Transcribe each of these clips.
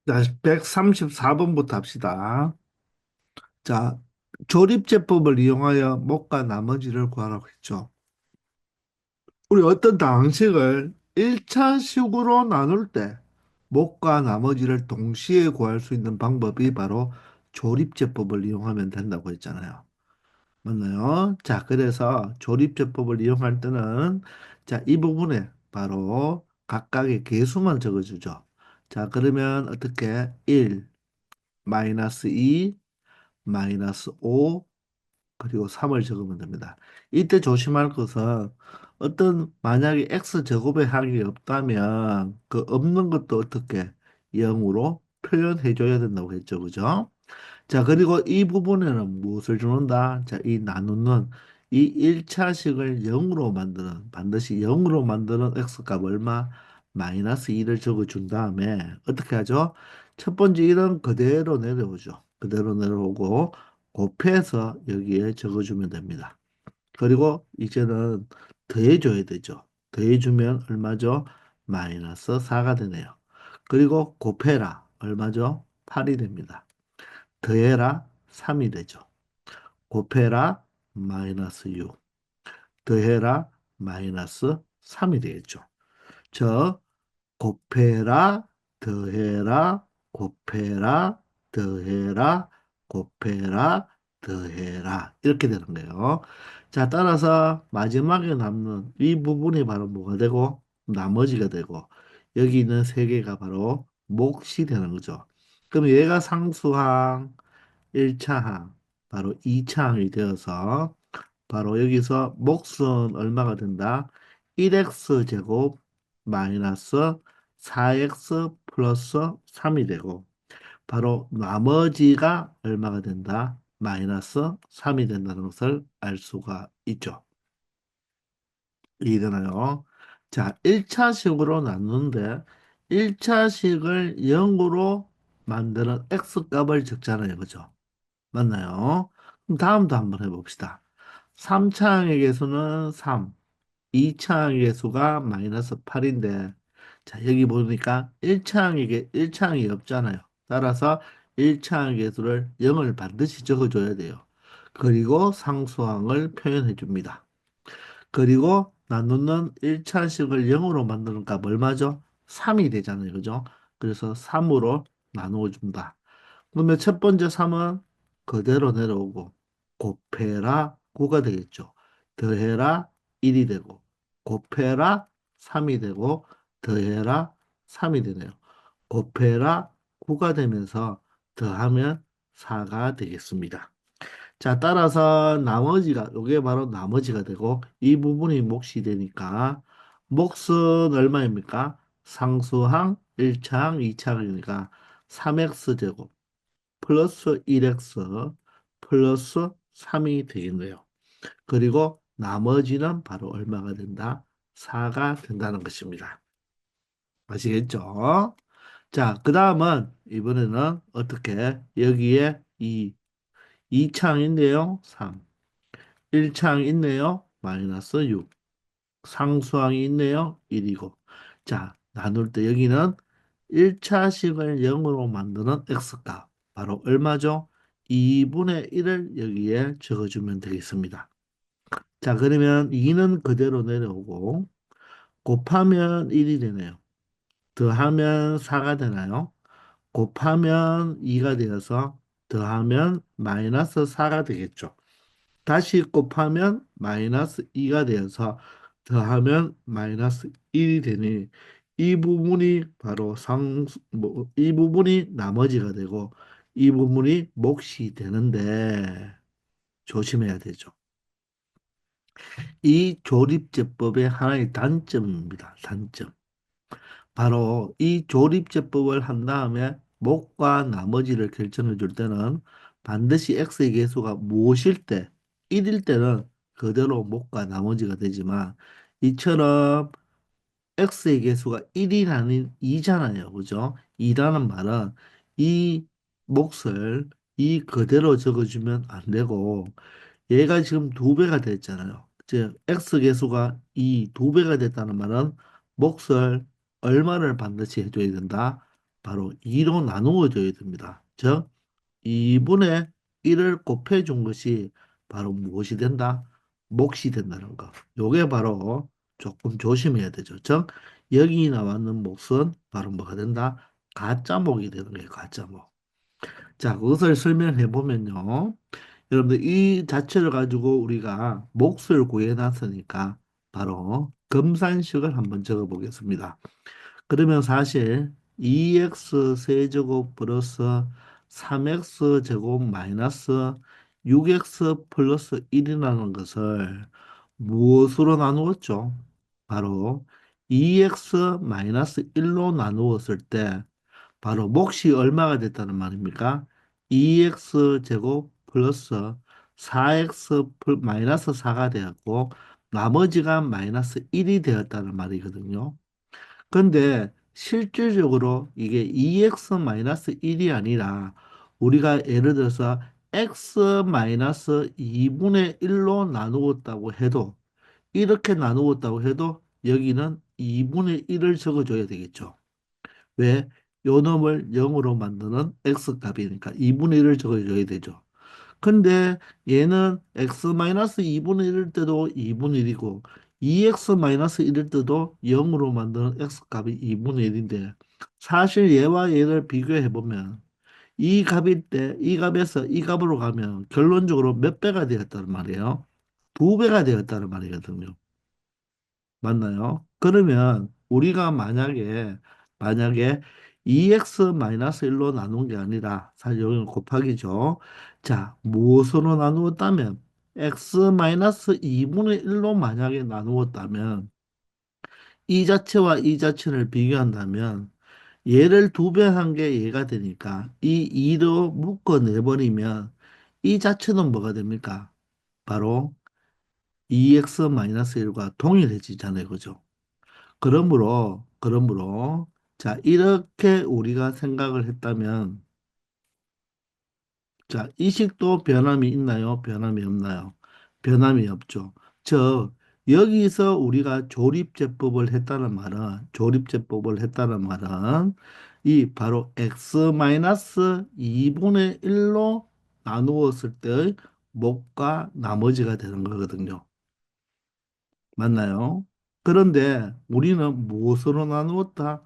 자, 134번부터 합시다. 자, 조립제법을 이용하여 목과 나머지를 구하라고 했죠. 우리 어떤 방식을 1차식으로 나눌 때 목과 나머지를 동시에 구할 수 있는 방법이 바로 조립제법을 이용하면 된다고 했잖아요. 맞나요? 자, 그래서 조립제법을 이용할 때는 자, 이 부분에 바로 각각의 개수만 적어주죠. 자, 그러면 어떻게 1, 마이너스 2, 마이너스 5, 그리고 3을 적으면 됩니다. 이때 조심할 것은 어떤 만약에 x 제곱의 항이 없다면 그 없는 것도 어떻게 0으로 표현해 줘야 된다고 했죠. 그죠? 자, 그리고 이 부분에는 무엇을 주는다? 자, 이 나누는 이 1차식을 0으로 만드는 반드시 0으로 만드는 x값 얼마? 마이너스 2를 적어준 다음에 어떻게 하죠? 첫 번째 1은 그대로 내려오죠. 그대로 내려오고 곱해서 여기에 적어주면 됩니다. 그리고 이제는 더해줘야 되죠. 더해주면 얼마죠? 마이너스 4가 되네요. 그리고 곱해라. 얼마죠? 8이 됩니다. 더해라 3이 되죠. 곱해라 마이너스 6. 더해라 마이너스 3이 되겠죠. 저 곱해라 더해라 곱해라 더해라 곱해라 더해라 이렇게 되는 거예요. 자, 따라서 마지막에 남는 이 부분이 바로 뭐가 되고 나머지가 되고 여기 있는 세 개가 바로 몫이 되는 거죠. 그럼 얘가 상수항 1차항, 바로 2차항이 되어서 바로 여기서 몫은 얼마가 된다? 1x 제곱 마이너스 4x 플러스 3이 되고 바로 나머지가 얼마가 된다? 마이너스 3이 된다는 것을 알 수가 있죠. 이해되나요? 자, 1차식으로 나누는데 1차식을 0으로 만드는 x값을 적잖아요. 그죠? 맞나요? 그럼 다음도 한번 해봅시다. 3차항의 개수는 3, 2차항의 개수가 마이너스 8인데, 자, 여기 보니까 1차항이 없잖아요. 따라서 1차항의 개수를 0을 반드시 적어줘야 돼요. 그리고 상수항을 표현해 줍니다. 그리고 나누는 1차식을 0으로 만드는 값 얼마죠? 3이 되잖아요. 그죠? 그래서 3으로 나누어 준다. 그러면 첫 번째 3은 그대로 내려오고 곱해라 9가 되겠죠. 더해라 1이 되고 곱해라 3이 되고 더해라 3이 되네요. 곱해라 9가 되면서 더하면 4가 되겠습니다. 자, 따라서 나머지가 이게 바로 나머지가 되고 이 부분이 몫이 되니까 몫은 얼마입니까? 상수항 1차항 2차항이니까 3x 제곱 플러스 1x 플러스 3이 되겠네요. 그리고 나머지는 바로 얼마가 된다? 4가 된다는 것입니다. 아시겠죠? 자, 그 다음은 이번에는 어떻게 여기에 2창 있네요. 3. 1창 있네요. 마이너스 6. 상수항이 있네요. 1이고. 자, 나눌 때 여기는 1차식을 0으로 만드는 x값. 바로 얼마죠? 2분의 1을 여기에 적어주면 되겠습니다. 자, 그러면 2는 그대로 내려오고, 곱하면 1이 되네요. 더하면 4가 되나요? 곱하면 2가 되어서 더하면 마이너스 4가 되겠죠. 다시 곱하면 마이너스 2가 되어서 더하면 마이너스 1이 되니 이 부분이 바로 이 부분이 나머지가 되고 이 부분이 몫이 되는데 조심해야 되죠. 이 조립제법의 하나의 단점입니다. 단점. 바로 이 조립제법을 한 다음에 목과 나머지를 결정해 줄 때는 반드시 x의 개수가 무엇일 때, 1일 때는 그대로 목과 나머지가 되지만 이처럼 x의 개수가 1이 아닌 2잖아요. 그죠? 2라는 말은 이 몫을 이 그대로 적어주면 안 되고 얘가 지금 두 배가 됐잖아요. 즉 x 계수가 이 두 배가 됐다는 말은 몫을 얼마를 반드시 해줘야 된다? 바로 2로 나누어져야 됩니다. 즉, 2분의 1을 곱해준 것이 바로 무엇이 된다? 몫이 된다는 거. 요게 바로 조금 조심해야 되죠. 즉, 여기 나왔는 몫은 바로 뭐가 된다? 가짜목이 되는 거예요. 가짜목. 자, 그것을 설명해 보면요. 여러분들 이 자체를 가지고 우리가 몫을 구해 놨으니까 바로 검산식을 한번 적어 보겠습니다. 그러면 사실 2x 세제곱 플러스 3x 제곱 마이너스 6x 플러스 1이라는 것을 무엇으로 나누었죠? 바로 2x 마이너스 1로 나누었을 때 바로 몫이 얼마가 됐다는 말입니까? 2x 제곱 플러스 4x 마이너스 4가 되었고 나머지가 마이너스 1이 되었다는 말이거든요. 근데 실질적으로 이게 2x-1이 아니라 우리가 예를 들어서 x-2분의 1로 나누었다고 해도 이렇게 나누었다고 해도 여기는 2분의 1을 적어줘야 되겠죠. 왜? 요 놈을 0으로 만드는 x값이니까 2분의 1을 적어줘야 되죠. 근데 얘는 x-2분의 1일 때도 2분의 1이고 2x-1일 때도 0으로 만드는 x값이 2분의 1인데 사실 얘와 얘를 비교해 보면 이 값일 때 이 값에서 이 값으로 가면 결론적으로 몇 배가 되었다는 말이에요. 두 배가 되었다는 말이거든요. 맞나요? 그러면 우리가 만약에 2x-1로 나눈 게 아니라 사실 여기는 곱하기죠. 자, 무엇으로 나누었다면 x-2분의 1로 만약에 나누었다면 이 자체와 이 자체를 비교한다면 얘를 두 배 한 게 얘가 되니까 이 2로 묶어 내버리면 이 자체는 뭐가 됩니까? 바로 2x-1과 동일해지잖아요. 그죠? 그러므로, 자, 이렇게 우리가 생각을 했다면, 자, 이 식도 변함이 있나요? 변함이 없나요? 변함이 없죠. 즉, 여기서 우리가 조립제법을 했다는 말은, 이 바로 x-2분의 1로 나누었을 때의 목과 나머지가 되는 거거든요. 맞나요? 그런데 우리는 무엇으로 나누었다?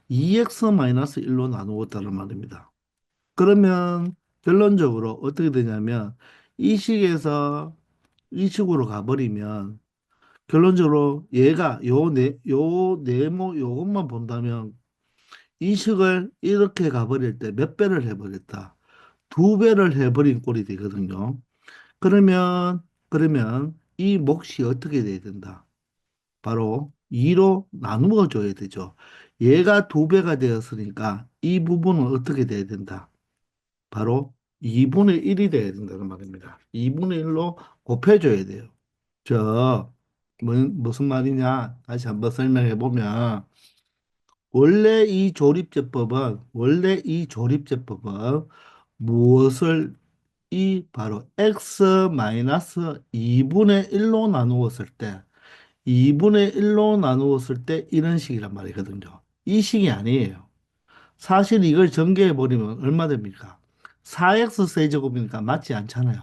2x-1로 나누었다는 말입니다. 그러면 결론적으로 어떻게 되냐면 이 식에서 이 식으로 가버리면 결론적으로 얘가 요 네모 요것만 본다면 이 식을 이렇게 가버릴 때 몇 배를 해버렸다? 두 배를 해버린 꼴이 되거든요. 그러면 이 몫이 어떻게 돼야 된다? 바로 2로 나누어 줘야 되죠. 얘가 두 배가 되었으니까 이 부분은 어떻게 돼야 된다? 바로 2분의 1이 돼야 된다는 말입니다. 2분의 1로 곱해줘야 돼요. 저, 무슨 말이냐? 다시 한번 설명해 보면, 원래 이 조립제법은 무엇을 바로 x-2분의 1로 나누었을 때 2분의 1로 나누었을 때 이런 식이란 말이거든요. 이 식이 아니에요. 사실 이걸 전개해버리면 얼마 됩니까? 4x 세제곱이니까 맞지 않잖아요.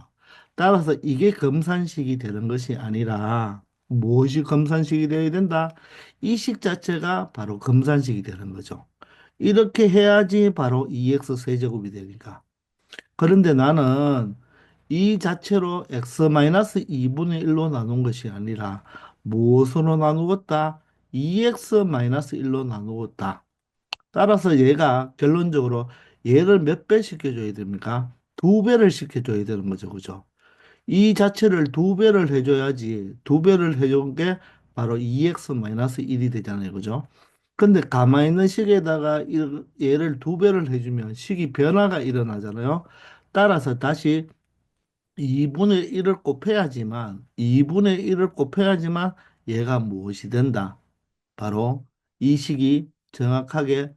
따라서 이게 검산식이 되는 것이 아니라 무엇이 검산식이 되어야 된다? 이 식 자체가 바로 검산식이 되는 거죠. 이렇게 해야지 바로 2x 세제곱이 되니까. 그런데 나는 이 자체로 x-2분의 1로 나눈 것이 아니라 무엇으로 나누었다? 2x-1로 나누었다. 따라서 얘가 결론적으로 얘를 몇 배 시켜줘야 됩니까? 두 배를 시켜줘야 되는 거죠. 그죠? 이 자체를 두 배를 해줘야지 두 배를 해준 게 바로 2x-1이 되잖아요. 그죠? 근데 가만히 있는 식에다가 얘를 두 배를 해주면 식이 변화가 일어나잖아요. 따라서 다시 2분의 1을 곱해야지만 2분의 1을 곱해야지만 얘가 무엇이 된다. 바로 이 식이 정확하게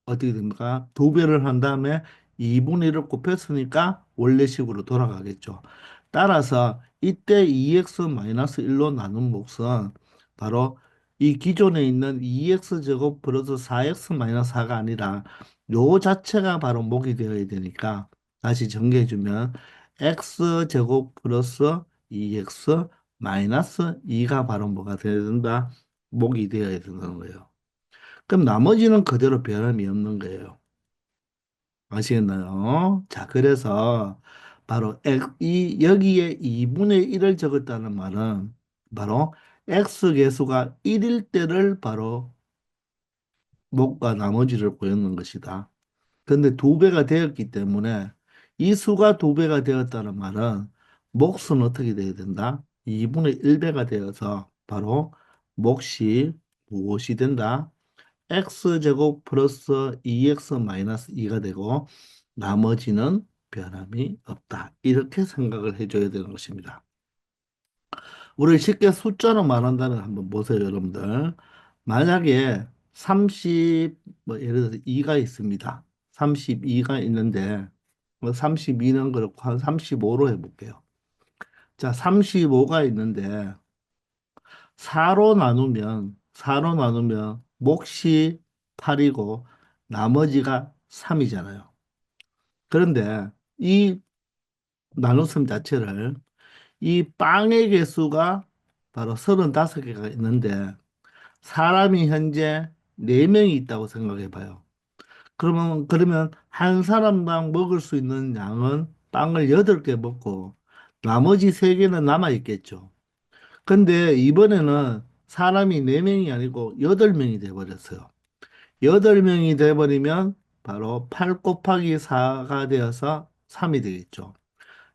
어떻게 됩니까? 두 배를 한 다음에 2분의 1을 곱했으니까 원래식으로 돌아가겠죠. 따라서 이때 2x-1로 나눈 몫은 바로 이 기존에 있는 2x 제곱 플러스 4x 마이너스 4가 아니라 요 자체가 바로 목이 되어야 되니까 다시 정리해주면 x제곱 플러스 2x 마이너스 2가 바로 뭐가 되어야 된다? 목이 되어야 된다는 거예요. 그럼 나머지는 그대로 변함이 없는 거예요. 아시겠나요? 자, 그래서 바로 여기에 2분의 1을 적었다는 말은 바로 x 계수가 1일 때를 바로 목과 나머지를 구했는 것이다. 근데 두 배가 되었기 때문에 이 수가 두 배가 되었다는 말은 몫은 어떻게 돼야 된다? 2분의 1배가 되어서 바로 몫이 무엇이 된다? x제곱 플러스 2x 마이너스 2가 되고 나머지는 변함이 없다. 이렇게 생각을 해줘야 되는 것입니다. 우리 쉽게 숫자로 말한다는 거 한번 보세요, 여러분들. 만약에 30, 뭐 예를 들어서 2가 있습니다. 32가 있는데 뭐 32는 그렇고 한 35로 해볼게요. 자, 35가 있는데 4로 나누면 몫이 8이고 나머지가 3이잖아요. 그런데 이 나눗셈 자체를 이 빵의 개수가 바로 35개가 있는데 사람이 현재 4명이 있다고 생각해 봐요. 그러면 한 사람당 먹을 수 있는 양은 빵을 8개 먹고 나머지 3개는 남아 있겠죠. 근데 이번에는 사람이 4명이 아니고 8명이 돼 버렸어요. 8명이 돼 버리면 바로 8 곱하기 4가 되어서 3이 되겠죠.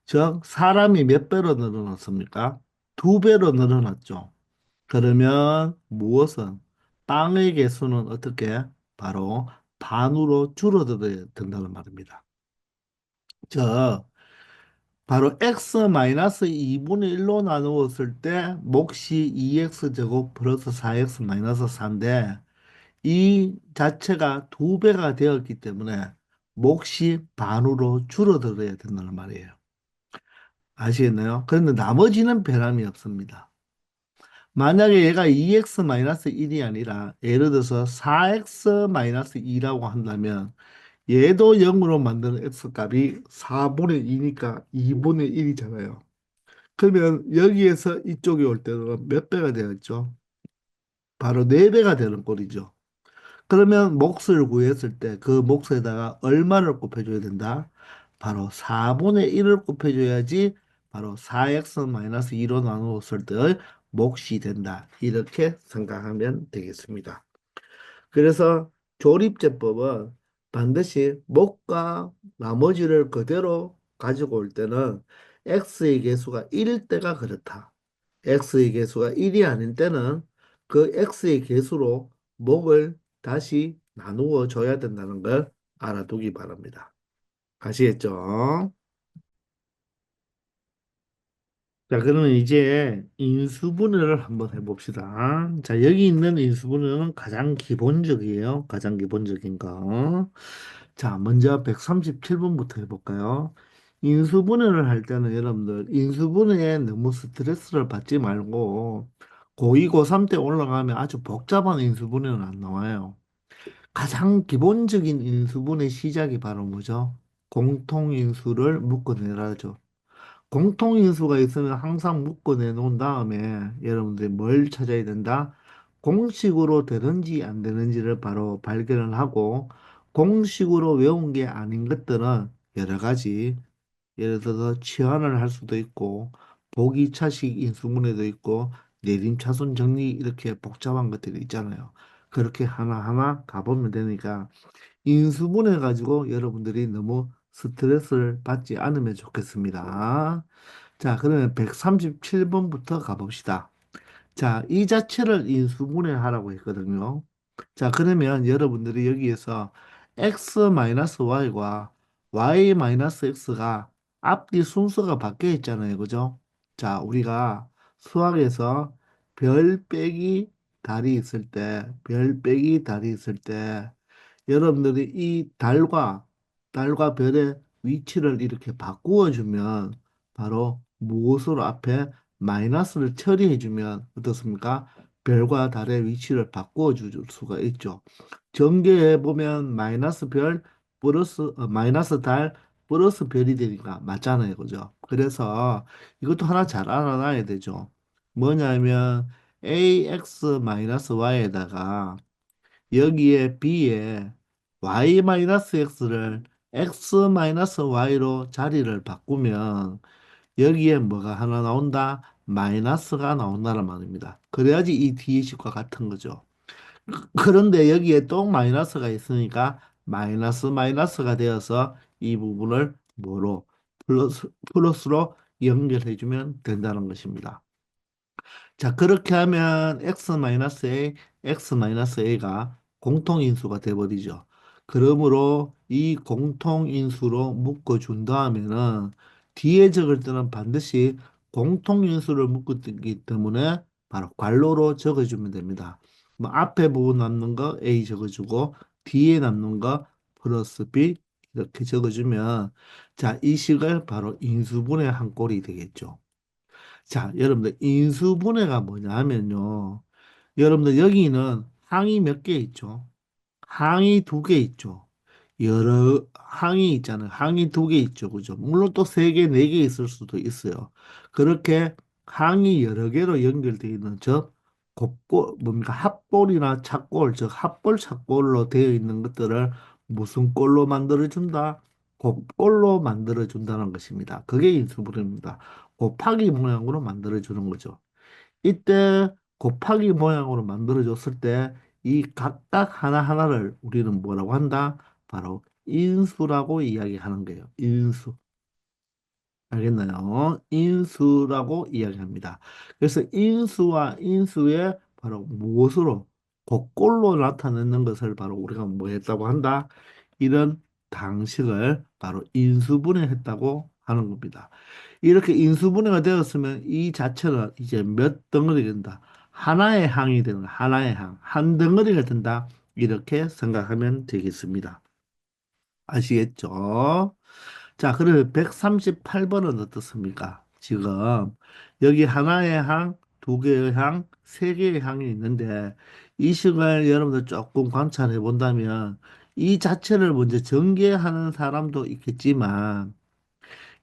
즉 사람이 몇 배로 늘어났습니까? 2배로 늘어났죠. 그러면 무엇은 빵의 개수는 어떻게 바로 반으로 줄어들어야 된다는 말입니다. 즉 바로 x-2분의 1로 나누었을 때 몫이 2x 제곱 플러스 4x 마이너스 4인데 이 자체가 두 배가 되었기 때문에 몫이 반으로 줄어들어야 된다는 말이에요. 아시겠나요? 그런데 나머지는 변함이 없습니다. 만약에 얘가 2x-1이 아니라 예를 들어서 4x-2라고 한다면 얘도 0으로 만드는 x값이 4분의 2니까 2분의 1이잖아요. 그러면 여기에서 이쪽에 올 때는 몇 배가 되었죠? 바로 4배가 되는 꼴이죠. 그러면 몫을 구했을 때 그 몫에다가 얼마를 곱해줘야 된다? 바로 4분의 1을 곱해줘야지 바로 4x-2로 나누었을 때의 몫이 된다. 이렇게 생각하면 되겠습니다. 그래서 조립제법은 반드시 목과 나머지를 그대로 가지고 올 때는 x의 개수가 1일 때가 그렇다. x의 개수가 1이 아닌 때는 그 x의 개수로 목을 다시 나누어 줘야 된다는 걸 알아두기 바랍니다. 아시겠죠? 자, 그러면 이제 인수분해를 한번 해봅시다. 자, 여기 있는 인수분해는 가장 기본적이에요. 가장 기본적인 거. 자, 먼저 137번부터 해볼까요? 인수분해를 할 때는 여러분들, 인수분해에 너무 스트레스를 받지 말고, 고2, 고3 때 올라가면 아주 복잡한 인수분해는 안 나와요. 가장 기본적인 인수분해 시작이 바로 뭐죠? 공통인수를 묶어내라죠. 공통인수가 있으면 항상 묶어내 놓은 다음에 여러분들이 뭘 찾아야 된다? 공식으로 되는지 안 되는지를 바로 발견을 하고 공식으로 외운 게 아닌 것들은 여러 가지 예를 들어서 치환을 할 수도 있고 보기 차식 인수분해도 있고 내림차순 정리 이렇게 복잡한 것들이 있잖아요. 그렇게 하나하나 가보면 되니까 인수분해 가지고 여러분들이 너무 스트레스를 받지 않으면 좋겠습니다. 자, 그러면 137번부터 가봅시다. 자, 이 자체를 인수분해하라고 했거든요. 자, 그러면 여러분들이 여기에서 x-y과 y-x가 앞뒤 순서가 바뀌어 있잖아요. 그죠? 자, 우리가 수학에서 별 빼기 달이 있을 때, 별 빼기 달이 있을 때, 여러분들이 이 달과 별의 위치를 이렇게 바꾸어 주면 바로 무엇으로 앞에 마이너스를 처리해 주면 어떻습니까? 별과 달의 위치를 바꾸어 줄 수가 있죠. 전개해 보면 마이너스 별 플러스 마이너스 달 플러스 별이 되니까 맞잖아요. 그죠? 그래서 이것도 하나 잘 알아놔야 되죠. 뭐냐면 ax 마이너스 y에다가 여기에 b에 y 마이너스 x를 x 마이너스 y로 자리를 바꾸면 여기에 뭐가 하나 나온다? 마이너스가 나온다는 말입니다. 그래야지 이 뒤의 식과 같은 거죠. 그런데 여기에 또 마이너스가 있으니까 마이너스 마이너스가 되어서 이 부분을 뭐로 플러스로 연결해주면 된다는 것입니다. 자, 그렇게 하면 x-a, x-a가 공통인수가 돼버리죠. 그러므로 이 공통인수로 묶어준 다음에는 뒤에 적을 때는 반드시 공통인수를 묶었기 때문에 바로 괄호로 적어주면 됩니다. 뭐 앞에 부분 남는 거 a 적어주고 뒤에 남는 거 플러스 b 이렇게 적어주면 자, 이 식을 바로 인수분해 한 꼴이 되겠죠. 자, 여러분들 인수분해가 뭐냐 하면요. 여러분들 여기는 항이 몇 개 있죠? 항이 두 개 있죠. 여러 항이 있잖아요. 항이 두 개 있죠. 그죠? 물론 또 세 개, 네 개 있을 수도 있어요. 그렇게 항이 여러 개로 연결되어 있는 즉 곱꼴 뭡니까? 합볼이나 착골, 즉 합볼, 착골로 되어 있는 것들을 무슨 꼴로 만들어 준다? 곱꼴로 만들어 준다는 것입니다. 그게 인수분해입니다. 곱하기 모양으로 만들어 주는 거죠. 이때 곱하기 모양으로 만들어줬을 때 이 각각 하나하나를 우리는 뭐라고 한다? 바로 인수라고 이야기하는 거예요. 인수. 알겠나요? 인수라고 이야기합니다. 그래서 인수와 인수의 바로 무엇으로 곡골로 나타내는 것을 바로 우리가 뭐 했다고 한다? 이런 방식을 바로 인수분해했다고 하는 겁니다. 이렇게 인수분해가 되었으면 이 자체는 이제 몇 덩어리가 된다. 하나의 항이 되는 거야. 하나의 항. 한 덩어리가 된다. 이렇게 생각하면 되겠습니다. 아시겠죠? 자, 그러면 138번은 어떻습니까? 지금 여기 하나의 항, 두 개의 항, 세 개의 항이 있는데 이 식을 여러분들 조금 관찰해 본다면 이 자체를 먼저 전개하는 사람도 있겠지만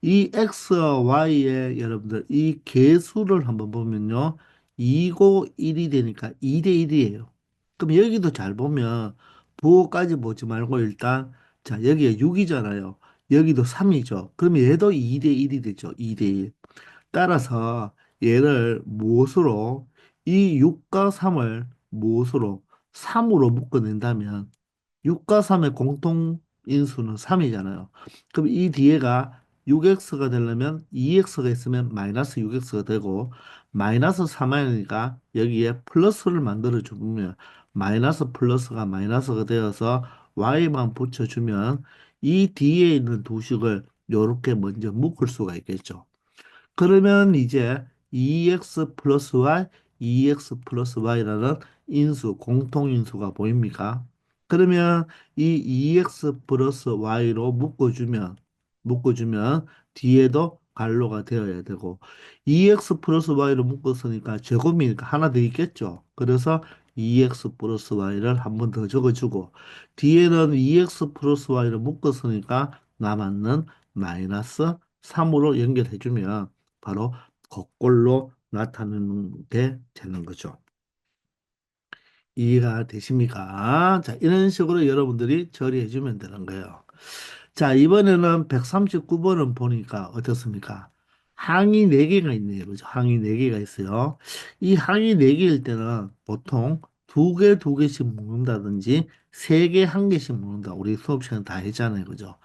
이 x와 y의 여러분들 이 개수를 한번 보면요. 2고 1이 되니까 2대 1이에요. 그럼 여기도 잘 보면 부호까지 보지 말고 일단 자 여기가 6이잖아요. 여기도 3이죠. 그러면 얘도 2대 1이 되죠. 2대 1. 따라서 얘를 무엇으로 이 6과 3을 무엇으로 3으로 묶어낸다면 6과 3의 공통 인수는 3이잖아요. 그럼 이 뒤에가 6x가 되려면 2x가 있으면 마이너스 6x가 되고 마이너스 3이니까 여기에 플러스를 만들어 주면 마이너스 플러스가 마이너스가 되어서 y만 붙여주면 이 뒤에 있는 두 식을 이렇게 먼저 묶을 수가 있겠죠. 그러면 이제 2x 플러스 y, 2x 플러스 y라는 인수, 공통인수가 보입니까? 그러면 이 2x 플러스 y로 묶어주면 뒤에도 갈로가 되어야 되고 2x 플러스 y로 묶었으니까 제곱이니까 하나 더 있겠죠. 그래서 2x 플러스 y를 한 번 더 적어주고 뒤에는 2x 플러스 y를 묶었으니까 남았는 마이너스 3으로 연결해주면 바로 거꼴로 나타내는 게 되는 거죠. 이해가 되십니까? 자, 이런 식으로 여러분들이 처리해 주면 되는 거예요. 자, 이번에는 139번은 보니까 어떻습니까? 항이 4개가 있네요. 그죠? 항이 4개가 있어요. 이 항이 4개일 때는 보통 두 개씩 묶는다든지 3개, 한 개씩 묶는다. 우리 수업 시간 다 했잖아요. 그죠?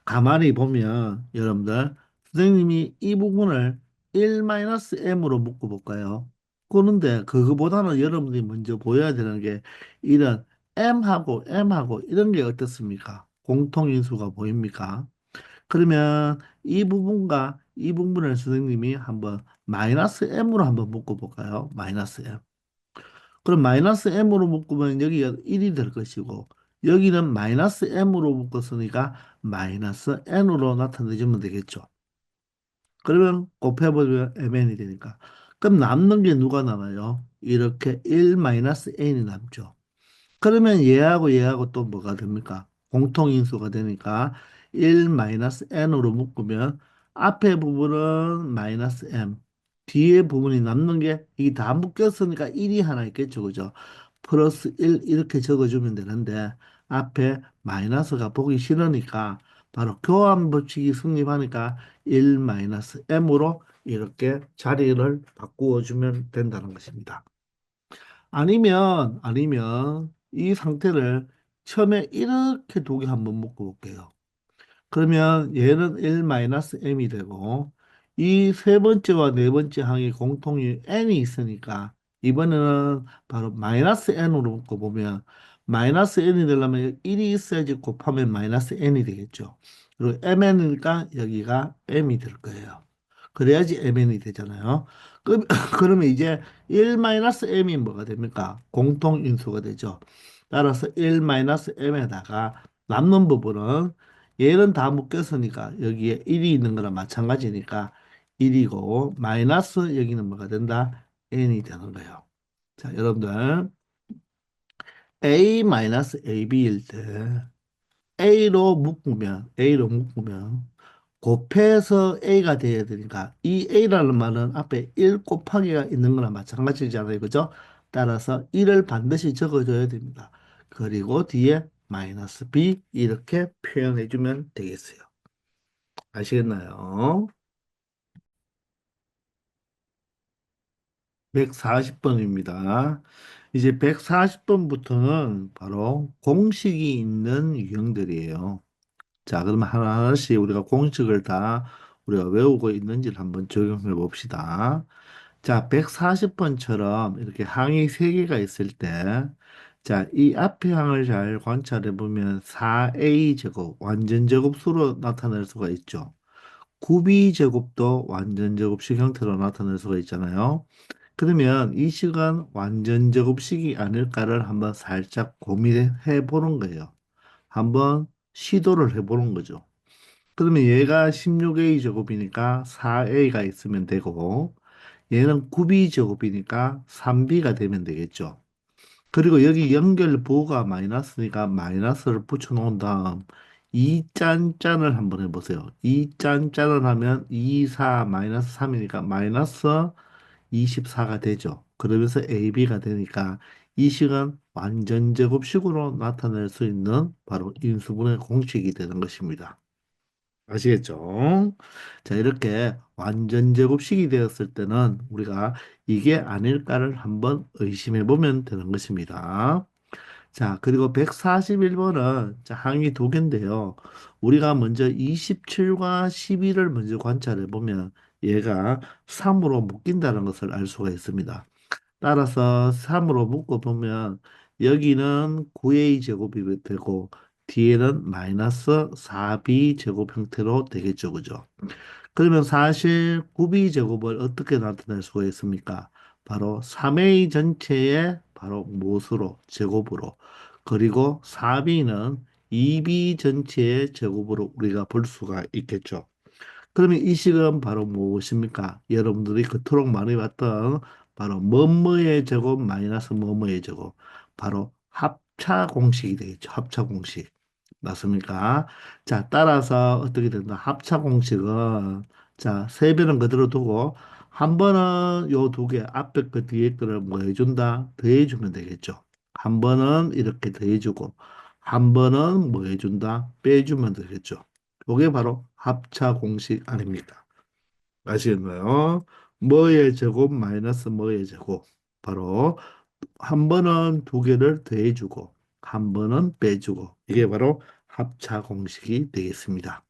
가만히 보면 여러분들 선생님이 이 부분을 1-m으로 묶어볼까요? 그런데 그거보다는 여러분들이 먼저 보여야 되는 게 이런 m하고 이런 게 어떻습니까? 공통인수가 보입니까? 그러면 이 부분과 이 부분을 선생님이 한번 마이너스 m으로 한번 묶어볼까요? 마이너스 m. 그럼 마이너스 m으로 묶으면 여기가 1이 될 것이고 여기는 마이너스 m으로 묶었으니까 마이너스 n으로 나타내주면 되겠죠. 그러면 곱해보면 mn이 되니까. 그럼 남는 게 누가 남아요? 이렇게 1-n이 남죠. 그러면 얘하고 얘하고 또 뭐가 됩니까? 공통인수가 되니까 1-n으로 묶으면 앞에 부분은 마이너스 m, 뒤에 부분이 남는 게 이게 다 묶였으니까 1이 하나 있겠죠. 그죠? 플러스 1 이렇게 적어주면 되는데 앞에 마이너스가 보기 싫으니까 바로 교환 법칙이 성립하니까 1-m으로 이렇게 자리를 바꾸어 주면 된다는 것입니다. 아니면 이 상태를 처음에 이렇게 두 개 한번 묶어볼게요. 그러면 얘는 1-m이 되고 이 세 번째와 네 번째 항이 공통이 n이 있으니까 이번에는 바로 마이너스 n으로 묶어보면 마이너스 n이 되려면 1이 있어야지 곱하면 마이너스 n이 되겠죠. 그리고 mn이니까 여기가 m이 될 거예요. 그래야지 mn이 되잖아요. 그러면 이제 1-m이 뭐가 됩니까? 공통인수가 되죠. 따라서 1-m에다가 남는 부분은 얘는 다 묶였으니까 여기에 1이 있는 거랑 마찬가지니까 1이고 마이너스 여기는 뭐가 된다? n이 되는 거예요. 자, 여러분들 a-ab일 때 A로 묶으면 곱해서 A가 돼야 되니까 이 A라는 말은 앞에 1 곱하기가 있는 거나 마찬가지잖아요. 그죠? 따라서 1을 반드시 적어줘야 됩니다. 그리고 뒤에 마이너스 B 이렇게 표현해 주면 되겠어요. 아시겠나요? 140번입니다. 이제 140번부터는 바로 공식이 있는 유형들이에요. 자, 그러면 하나하나씩 우리가 공식을 다 우리가 외우고 있는지를 한번 적용해 봅시다. 자, 140번처럼 이렇게 항이 3개가 있을 때, 자, 이 앞에 항을 잘 관찰해 보면 4a 제곱, 완전 제곱수로 나타낼 수가 있죠. 9b 제곱도 완전 제곱식 형태로 나타낼 수가 있잖아요. 그러면 이 식은 완전 제곱식이 아닐까를 한번 살짝 고민해 보는 거예요. 한번 시도를 해 보는 거죠. 그러면 얘가 16a 제곱이니까 4a가 있으면 되고 얘는 9b 제곱이니까 3b가 되면 되겠죠. 그리고 여기 연결부호가 마이너스니까 마이너스를 붙여놓은 다음 2짠짠을 한번 해보세요. 2짠짠을 하면 2, 4, 마이너스 3이니까 마이너스 24가 되죠. 그러면서 AB가 되니까 이 식은 완전 제곱식으로 나타낼 수 있는 바로 인수분해 공식이 되는 것입니다. 아시겠죠? 자, 이렇게 완전 제곱식이 되었을 때는 우리가 이게 아닐까를 한번 의심해 보면 되는 것입니다. 자, 그리고 141번은 자, 항이 두 개인데요. 우리가 먼저 27과 12를 먼저 관찰해 보면 얘가 3으로 묶인다는 것을 알 수가 있습니다. 따라서 3으로 묶어보면 여기는 9a 제곱이 되고 뒤에는 마이너스 4b 제곱 형태로 되겠죠. 그죠? 그러면 사실 9b 제곱을 어떻게 나타낼 수가 있습니까? 바로 3a 전체의 바로 못으로 제곱으로 그리고 4b는 2b 전체의 제곱으로 우리가 볼 수가 있겠죠. 그러면 이 식은 바로 무엇입니까? 여러분들이 그토록 많이 봤던 바로 뭐뭐의 제곱 마이너스 뭐뭐의 제곱. 바로 합차 공식이 되겠죠. 합차 공식. 맞습니까? 자, 따라서 어떻게 된다? 합차 공식은 자, 세 배는 그대로 두고 한 번은 요 두 개, 앞에 거 뒤에 거를 뭐 해준다? 더해주면 되겠죠. 한 번은 이렇게 더해주고 한 번은 뭐 해준다? 빼주면 되겠죠. 이게 바로 합차 공식 아닙니까? 아시겠나요? 뭐의 제곱 마이너스 뭐의 제곱. 바로 한 번은 두 개를 더해주고 한 번은 빼주고 이게 바로 합차 공식이 되겠습니다.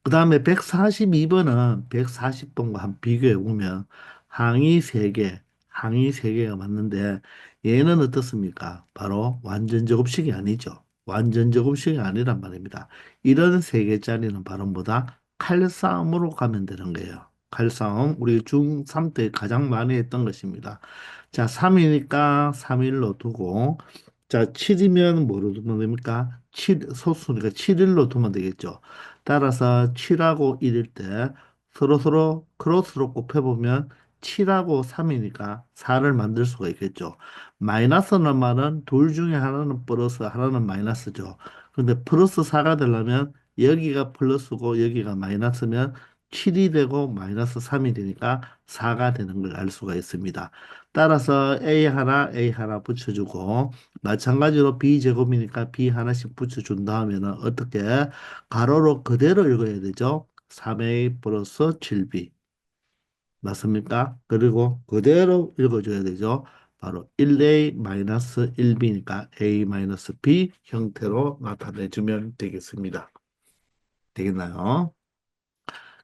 그 다음에 142번은 140번과 한 비교해 보면 항이 세개가 맞는데 얘는 어떻습니까? 바로 완전 제곱식이 아니죠. 완전 제곱식이 아니란 말입니다. 이런 세 개짜리는 바로 뭐다? 칼싸움으로 가면 되는 거예요. 칼싸움, 우리 중3 때 가장 많이 했던 것입니다. 자, 3이니까 3일로 두고, 자, 7이면 뭐로 두면 됩니까? 7, 소수니까 7일로 두면 되겠죠. 따라서 7하고 1일 때 서로서로 크로스로 곱해보면 7하고 3이니까 4를 만들 수가 있겠죠. 마이너스는 말은 둘 중에 하나는 플러스, 하나는 마이너스죠. 근데 플러스 4가 되려면 여기가 플러스고 여기가 마이너스면 7이 되고 마이너스 3이 되니까 4가 되는 걸 알 수가 있습니다. 따라서 A 하나 붙여주고 마찬가지로 B제곱이니까 B 하나씩 붙여준 다음에는 어떻게 가로로 그대로 읽어야 되죠. 3A 플러스 7B 맞습니까? 그리고 그대로 읽어줘야 되죠. 바로 1A 마이너스 1B니까 A 마이너스 B 형태로 나타내주면 되겠습니다. 되겠나요?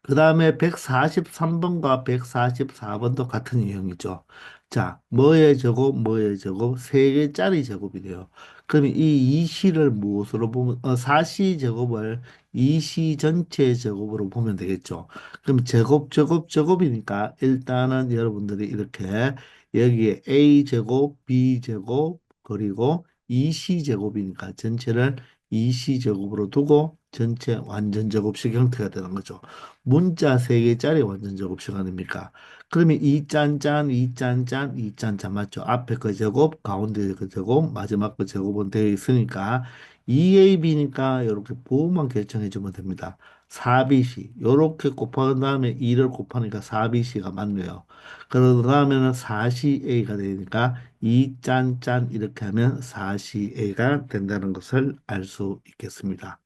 그 다음에 143번과 144번도 같은 유형이죠. 자, 뭐의 제곱, 뭐의 제곱, 세 개짜리 제곱이 돼요. 그럼 이 2시를 무엇으로 보면, 4시 제곱을 2시 전체 제곱으로 보면 되겠죠. 그럼 제곱, 제곱, 제곱이니까 일단은 여러분들이 이렇게 여기에 A 제곱, B 제곱, 그리고 2시 제곱이니까 전체를 2시 제곱으로 두고 전체 완전 제곱식 형태가 되는 거죠. 문자 세개짜리 완전 제곱 시간입니까? 그러면 이 짠짠, 이 짠짠, 이 짠짠 맞죠? 앞에 그 제곱, 가운데 그 제곱, 마지막 그 제곱은 되어 있으니까 2AB니까 이렇게 부호만 결정해 주면 됩니다. 4BC 이렇게 곱한 다음에 2를 곱하니까 4BC가 맞네요. 그러고 다음에는 4CA가 되니까 2 짠짠 이렇게 하면 4CA가 된다는 것을 알 수 있겠습니다.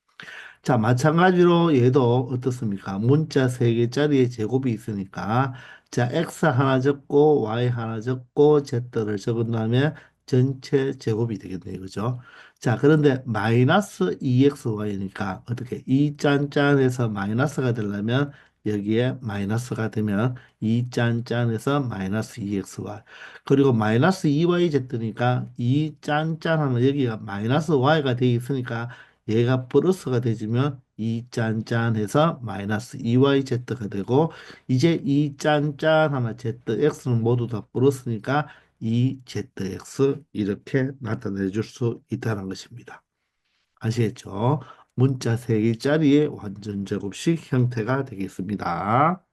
자, 마찬가지로 얘도 어떻습니까? 문자 세개짜리의 제곱이 있으니까 자, x 하나 적고 y 하나 적고 z를 적은 다음에 전체 제곱이 되겠네요. 그죠? 자, 그런데 마이너스 2xy니까 어떻게 이 짠짠에서 마이너스가 되려면 여기에 마이너스가 되면 이 짠짠에서 마이너스 2xy 그리고 마이너스 2yz니까 이 짠짠하면 여기가 마이너스 y가 되어 있으니까 얘가 플러스가 되지면 이 짠짠해서 마이너스 2yz가 되고 이제 이 짠짠 하나 zx는 모두 다 플러스니까 이 zx 이렇게 나타내 줄 수 있다는 것입니다. 아시겠죠? 문자 3개짜리의 완전 제곱식 형태가 되겠습니다.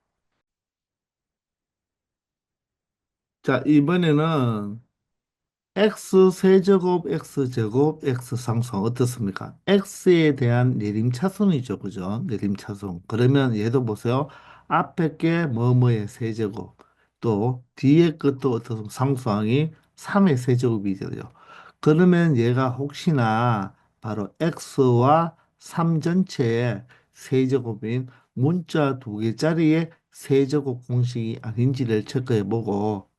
자, 이번에는 x 세제곱, x 제곱, x 상수항 어떻습니까? x에 대한 내림차순이죠, 그죠? 내림차순. 그러면 얘도 보세요. 앞에 게 뭐뭐의 세제곱, 또 뒤에 것도 어떤 상수항이 3의 세제곱이 되죠. 그러면 얘가 혹시나 바로 x와 3 전체의 세제곱인 문자 2개짜리의 세제곱 공식이 아닌지를 체크해보고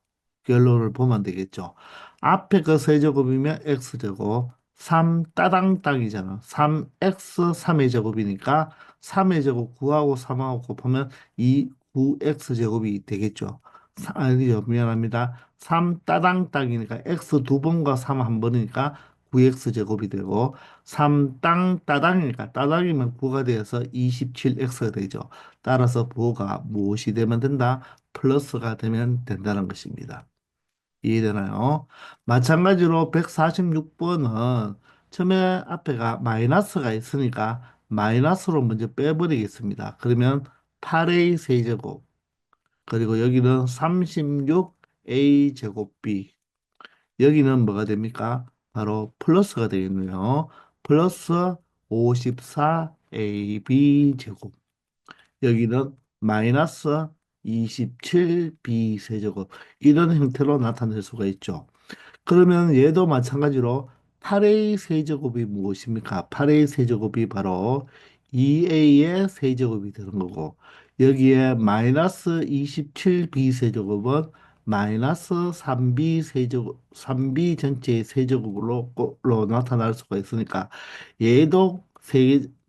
결론을 보면 되겠죠. 앞에 그 세제곱이면 x제곱, 3 따당 딱이잖아. 3x 3의 제곱이니까 3의 제곱 9하고 3하고 곱하면 2 9x제곱이 되겠죠. 아니죠. 미안합니다. 3 따당 딱이니까 x 두 번과 3 한 번이니까 9x제곱이 되고 3 땅 따당이니까 따당이면 9가 되어서 27x가 되죠. 따라서 부호가 무엇이 되면 된다? 플러스가 되면 된다는 것입니다. 이해되나요? 마찬가지로 146번은 처음에 앞에가 마이너스가 있으니까 마이너스로 먼저 빼버리겠습니다. 그러면 8a 세제곱 그리고 여기는 36a 제곱 b 여기는 뭐가 됩니까? 바로 플러스가 되겠네요. 플러스 54ab 제곱 여기는 마이너스 27b 세제곱 이런 형태로 나타낼 수가 있죠. 그러면 얘도 마찬가지로 8a 세제곱이 무엇입니까? 8a 세제곱이 바로 2a의 세제곱이 되는 거고 여기에 마이너스 27b 세제곱은 마이너스 3b 세제곱 3b 전체의 세제곱으로 나타날 수가 있으니까 얘도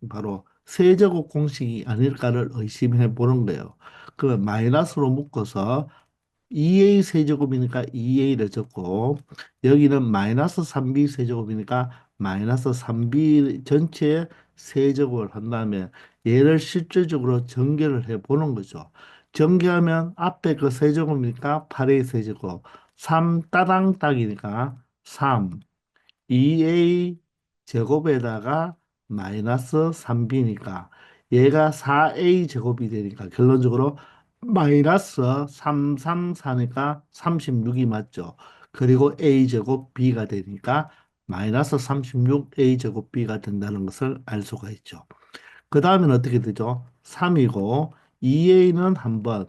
바로 세제곱 공식이 아닐까를 의심해 보는 거예요. 그러면 마이너스로 묶어서 2a 세제곱이니까 2a를 적고 여기는 마이너스 3b 세제곱이니까 마이너스 3b 전체의 세제곱을 한 다음에 얘를 실질적으로 전개를 해 보는 거죠. 전개하면 앞에 그 세제곱이니까 8a 세제곱 3 따당 딱이니까 3 2a 제곱에다가 마이너스 3b니까 얘가 4a 제곱이 되니까 결론적으로 마이너스 334니까 36이 맞죠. 그리고 a제곱 b가 되니까 마이너스 36 a제곱 b가 된다는 것을 알 수가 있죠. 그 다음엔 어떻게 되죠? 3이고 2a는 한 번,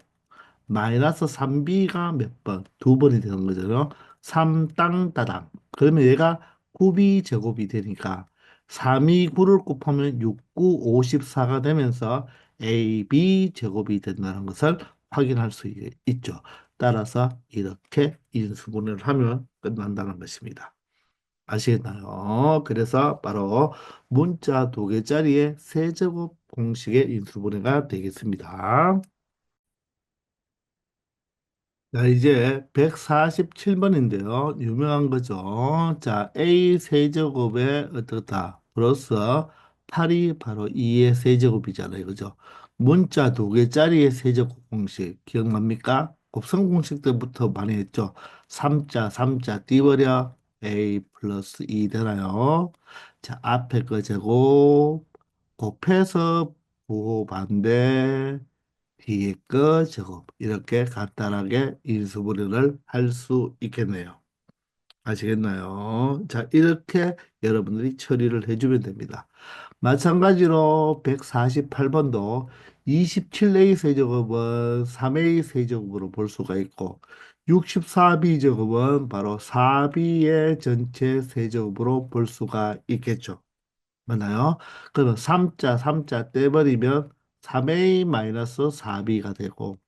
마이너스 3b가 몇 번? 두 번이 되는 거잖아요. 3땅따당. 그러면 얘가 9b 제곱이 되니까 3이 9를 곱하면 6, 9, 54가 되면서 ab 제곱이 된다는 것을 확인할 수 있죠. 따라서 이렇게 인수분해를 하면 끝난다는 것입니다. 아시겠나요? 그래서 바로 문자 두 개짜리의 세제곱 공식의 인수분해가 되겠습니다. 자, 이제 147번인데요. 유명한 거죠. 자, A 세제곱에 어떻다. 플러스 8이 바로 2의 세제곱이잖아요. 그죠? 문자 두 개짜리의 세제곱 공식 기억납니까? 곱셈 공식 때부터 많이 했죠. 3자 띄버려 A 플러스 2 되나요? 자, 앞에 거 제곱 곱해서 부호 반대 뒤에 거 제곱 이렇게 간단하게 인수분해를 할 수 있겠네요. 아시겠나요? 자, 이렇게 여러분들이 처리를 해주면 됩니다. 마찬가지로 148번도 27A 세제곱은 3A 세제곱으로 볼 수가 있고 64B 제곱은 바로 4B의 전체 세제곱으로 볼 수가 있겠죠. 맞나요? 그러면 3자 떼버리면 3a-4b가 되고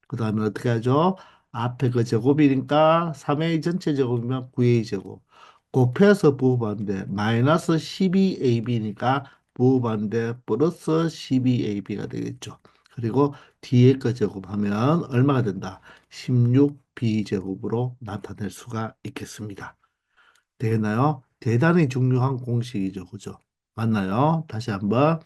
그 다음에 어떻게 하죠? 앞에 그 제곱이니까 3a 전체 제곱이면 9a 제곱 곱해서 부호반대 마이너스 12ab니까 부호반대 플러스 12ab가 되겠죠. 그리고 뒤에 거 제곱하면 얼마가 된다? 16b 제곱으로 나타낼 수가 있겠습니다. 되나요? 대단히 중요한 공식이죠. 그죠? 맞나요? 다시 한번.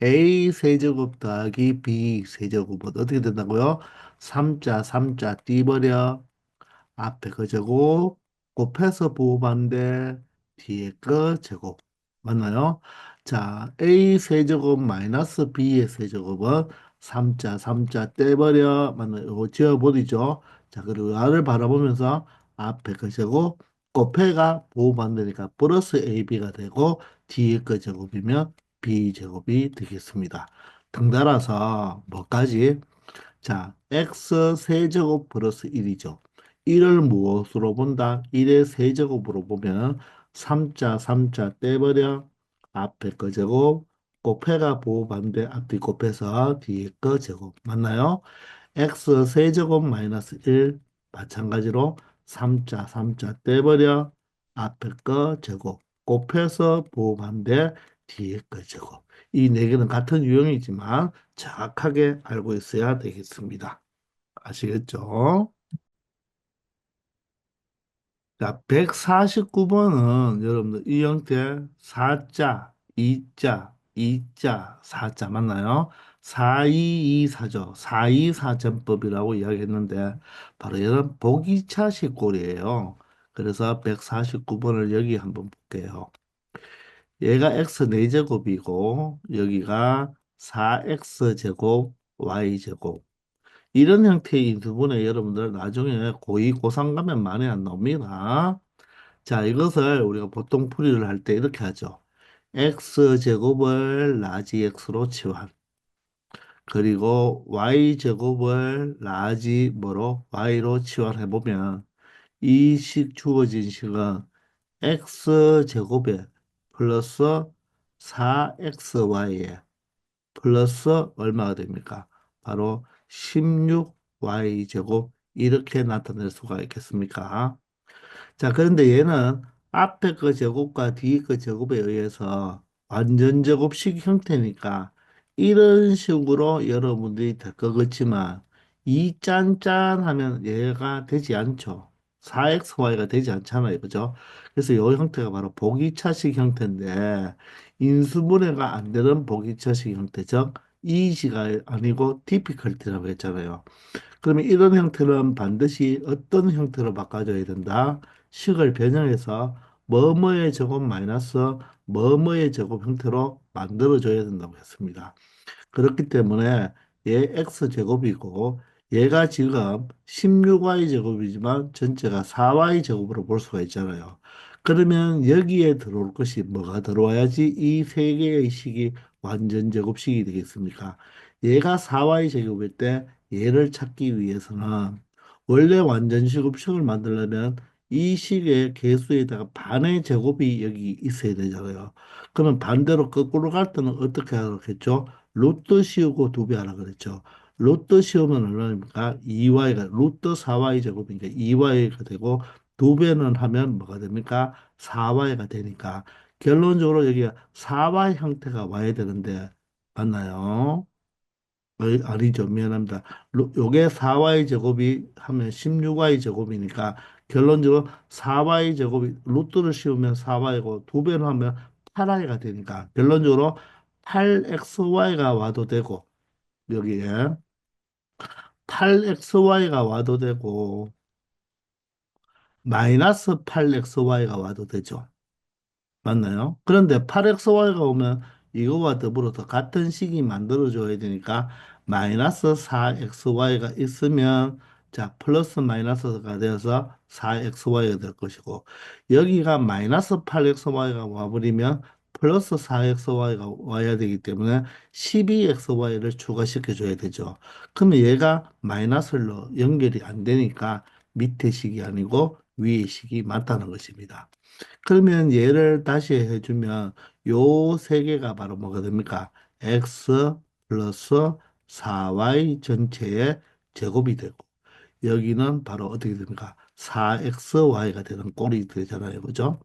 A 세제곱 더하기 B 세제곱은 어떻게 된다고요? 3자 띄버려. 앞에 그 제곱 곱해서 부호반대 뒤에 거 제곱 맞나요? 자, A 세제곱 마이너스 B의 세제곱은 3자 떼버려 맞나요? 이거 지워버리죠. 자, 그리고 나를 바라보면서 앞에 그 제곱 곱해가 부호반대니까 플러스 AB가 되고 뒤에 거 제곱이면 B 제곱이 되겠습니다. 등따라서 뭐까지? 자, x 세제곱 플러스 1이죠. 1을 무엇으로 본다? 1의 세제곱으로 보면 3자 떼버려 앞에 거 제곱 곱해가 보호 반대 앞뒤 곱해서 뒤에 거 제곱 맞나요? x 세제곱 마이너스 1 마찬가지로 3자 떼버려 앞에 거 제곱 곱해서 보호 반대 뒤에 거 제곱 이 네 개는 같은 유형이지만 정확하게 알고 있어야 되겠습니다. 아시겠죠? 자, 149번은 여러분들 이 형태 4자, 2자, 2자, 4자 맞나요? 4224죠. 424전법이라고 이야기했는데 바로 이런 보기차식 꼴이에요. 그래서 149번을 여기 한번 볼게요. 얘가 x 4제곱이고 여기가 4x y제곱 이런 형태의 인수분해 여러분들 나중에 고2, 고3 가면 많이 안 나옵니다. 자, 이것을 우리가 보통 풀이를 할 때 이렇게 하죠. x제곱을 라지 x로 치환. 그리고 y제곱을 라지 뭐로? y로 치환해 보면 이 식 주어진 식은 x제곱에 플러스 4xy에 플러스 얼마가 됩니까? 바로 16y제곱 이렇게 나타낼 수가 있겠습니까? 자, 그런데 얘는 앞에 그 제곱과 뒤에 그 제곱에 의해서 완전 제곱식 형태니까 이런 식으로 여러분들이 될 것 같지만 이 짠짠 하면 얘가 되지 않죠. 4xy가 되지 않잖아요. 그죠? 그래서 이 형태가 바로 보기차식 형태인데 인수분해가 안 되는 보기차식 형태, 즉 이지가 아니고 디피컬티라고 했잖아요. 그러면 이런 형태는 반드시 어떤 형태로 바꿔줘야 된다? 식을 변형해서 뭐뭐의 제곱 마이너스 뭐뭐의 제곱 형태로 만들어줘야 된다고 했습니다. 그렇기 때문에 얘 x 제곱이고 얘가 지금 16y 제곱이지만 전체가 4y 제곱으로 볼 수가 있잖아요. 그러면 여기에 들어올 것이 뭐가 들어와야지 이 세 개의 식이 완전 제곱식이 되겠습니까? 얘가 4y 제곱일 때 얘를 찾기 위해서는 원래 완전 제곱식을 만들려면 이 식의 개수에다가 반의 제곱이 여기 있어야 되잖아요. 그러면 반대로 거꾸로 갈 때는 어떻게 하겠죠? 루트 씌우고 두 배 하라 그랬죠. 루트 씌우면 얼마입니까? 2y가 루트 4y 제곱이니까 2y가 되고 두 배는 하면 뭐가 됩니까? 4y가 되니까 결론적으로 여기가 4y 형태가 와야 되는데 맞나요? 아니죠. 미안합니다. 요게 4y 제곱이 하면 16y 제곱이니까 결론적으로 4y 제곱이 루트를 씌우면 4y고 두 배로 하면 8y가 되니까 결론적으로 8xy가 와도 되고 여기에 8xy가 와도 되고 마이너스 8xy가 와도 되죠. 맞나요? 그런데 8xy가 오면 이거와 더불어서 같은 식이 만들어줘야 되니까 마이너스 4xy가 있으면 자 플러스 마이너스가 되어서 4xy가 될 것이고 여기가 마이너스 8xy가 와버리면 플러스 4xy가 와야 되기 때문에 12xy를 추가시켜 줘야 되죠. 그러면 얘가 마이너스로 연결이 안 되니까 밑에 식이 아니고 위에 식이 맞다는 것입니다. 그러면 얘를 다시 해주면 요 세 개가 바로 뭐가 됩니까? x 플러스 4y 전체의 제곱이 되고 여기는 바로 어떻게 됩니까? 4xy가 되는 꼴이 되잖아요. 그죠?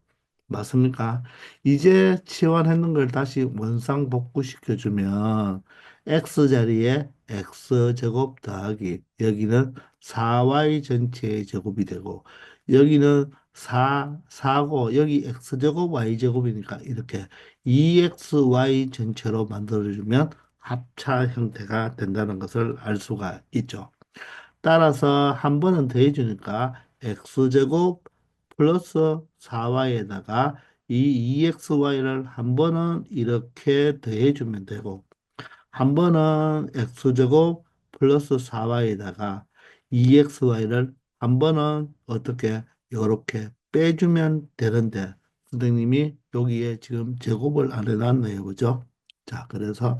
맞습니까? 이제 치환했는 걸 다시 원상 복구시켜주면 x 자리에 x 제곱 더하기 여기는 4y 전체의 제곱이 되고 여기는 4고 여기 x 제곱 y 제곱이니까 이렇게 2xy 전체로 만들어주면 합차 형태가 된다는 것을 알 수가 있죠. 따라서 한 번은 더해주니까 x제곱 플러스 4y에다가 이 2xy를 한 번은 이렇게 더해주면 되고 한 번은 x제곱 플러스 4y에다가 2xy를 한 번은 어떻게 이렇게 빼주면 되는데 선생님이 여기에 지금 제곱을 안 해놨네요. 그죠? 자, 그래서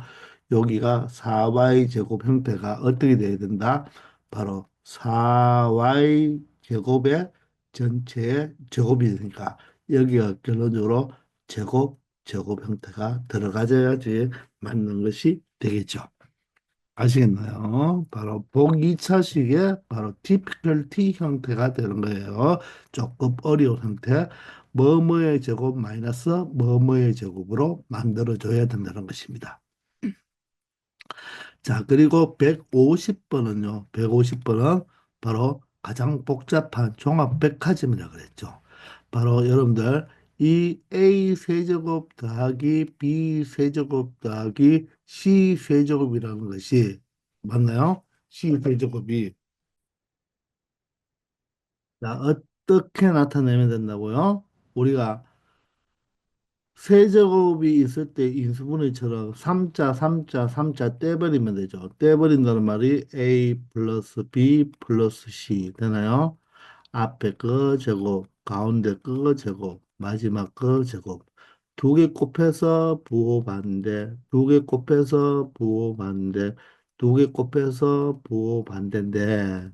여기가 4y 제곱 형태가 어떻게 돼야 된다? 바로 4y 제곱의 전체의 제곱이 되니까 여기가 결론적으로 제곱 형태가 들어가져야지 맞는 것이 되겠죠. 아시겠나요? 바로 복 2차식의 바로 typical T 형태가 되는 거예요. 조금 어려운 형태. 뭐뭐의 제곱 마이너스 뭐뭐의 제곱으로 만들어줘야 된다는 것입니다. 자, 그리고 150번은요. 150번은 바로 가장 복잡한 종합백화점이라고 그랬죠. 바로 여러분들 이 A 세제곱 더하기 B 세제곱 더하기 C 세제곱이라는 것이 맞나요? C 세제곱이 자, 어떻게 나타내면 된다고요? 우리가 세제곱이 있을 때 인수분해처럼 3자, 3자, 3자 떼버리면 되죠. 떼버린다는 말이 A 플러스 B 플러스 C 되나요? 앞에 거 제곱, 가운데 거 제곱, 마지막 거 제곱. 두 개 곱해서 부호 반대, 두 개 곱해서 부호 반대, 두 개 곱해서 부호 반대인데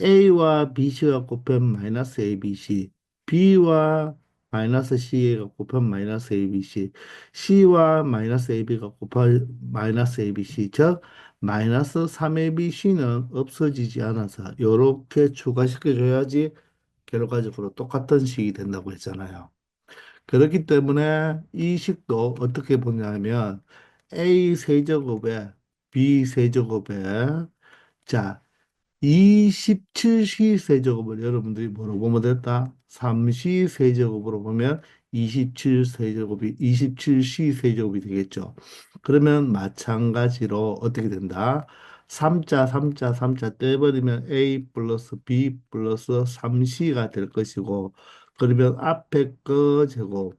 A와 BC가 곱하면 마이너스 ABC, B와 마이너스 C가 곱하면 마이너스 ABC, C와 마이너스 AB가 곱하면 마이너스 ABC, 즉 마이너스 3ABC는 없어지지 않아서 이렇게 추가시켜줘야지 결과적으로 똑같은 식이 된다고 했잖아요. 그렇기 때문에 이 식도 어떻게 보냐면 A 세제곱에 B 세제곱에 자 27시 세제곱을 여러분들이 뭐로 보면 됐다? 3시 세제곱으로 보면 27 세제곱이 27시 세제곱이 되겠죠. 그러면 마찬가지로 어떻게 된다? 3자, 3자, 3자 떼버리면 A 플러스 B 플러스 3C가 될 것이고 그러면 앞에 거 제곱,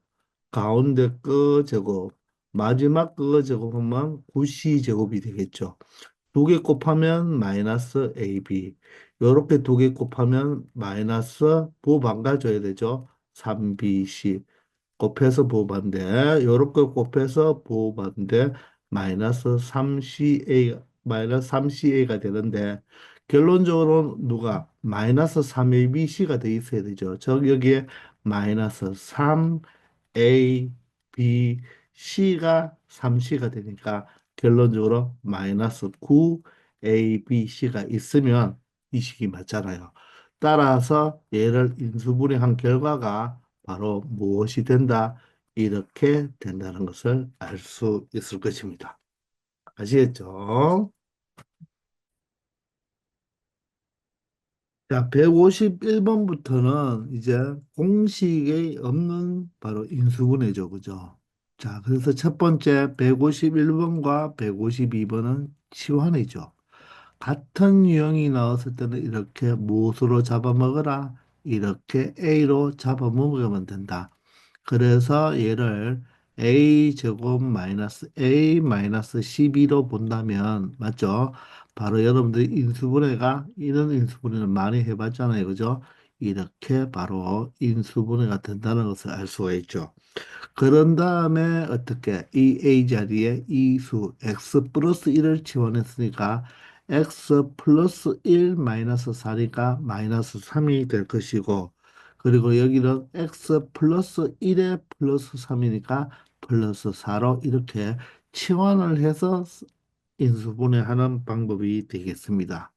가운데 거 제곱, 마지막 거 제곱하면 9C 제곱이 되겠죠. 두 개 곱하면 마이너스 AB. 요렇게 두 개 곱하면 마이너스 부호 반가줘야 되죠. 3BC. 곱해서 부호반대. 요렇게 곱해서 부호반대. 마이너스 3CA, 마이너스 3CA가 되는데, 결론적으로 누가 마이너스 3ABC가 돼 있어야 되죠. 즉, 여기에 마이너스 3A, B, C가 3C가 되니까 결론적으로 마이너스 9A, B, C가 있으면 이 식이 맞잖아요. 따라서 얘를 인수분해한 결과가 바로 무엇이 된다? 이렇게 된다는 것을 알 수 있을 것입니다. 아시겠죠? 자, 151번부터는 이제 공식에 없는 바로 인수분해죠. 그죠? 자, 그래서 첫 번째 151번과 152번은 치환이죠. 같은 유형이 나왔을 때는 이렇게 무엇으로 잡아먹으라? 이렇게 A로 잡아먹으면 된다. 그래서 얘를 A 제곱 마이너스 A 마이너스 12로 본다면, 맞죠? 바로 여러분들이 인수분해가, 이런 인수분해는 많이 해봤잖아요. 그죠? 이렇게 바로 인수분해가 된다는 것을 알 수가 있죠. 그런 다음에 어떻게 이 A 자리에 이 수 x 플러스 1을 지원했으니까 x 플러스 1 마이너스 4니까 마이너스 3이 될 것이고, 그리고 여기는 x 플러스 1에 플러스 3이니까 플러스 4로 이렇게 치환을 해서 인수분해하는 방법이 되겠습니다.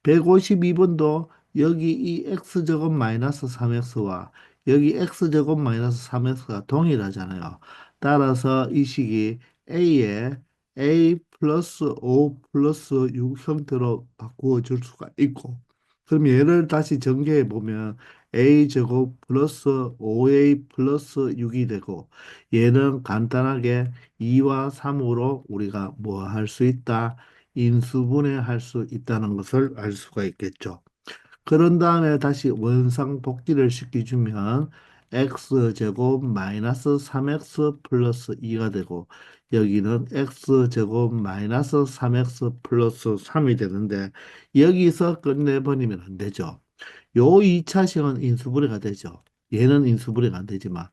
152번도 여기 이 x제곱 마이너스 3x와 여기 x제곱 마이너스 3x가 동일하잖아요. 따라서 이 식이 a에 a 플러스 5 플러스 6 형태로 바꾸어 줄 수가 있고, 그럼 얘를 다시 전개해 보면 a제곱 플러스 5a 플러스 6이 되고, 얘는 간단하게 2와 3으로 우리가 뭐 할 수 있다? 인수분해할 수 있다는 것을 알 수가 있겠죠. 그런 다음에 다시 원상 복귀를 시켜주면 x제곱 마이너스 3x 플러스 2가 되고, 여기는 x제곱 마이너스 3x 플러스 3이 되는데, 여기서 끝내버리면 안 되죠. 요 2차식은 인수분해가 되죠. 얘는 인수분해가 안 되지만.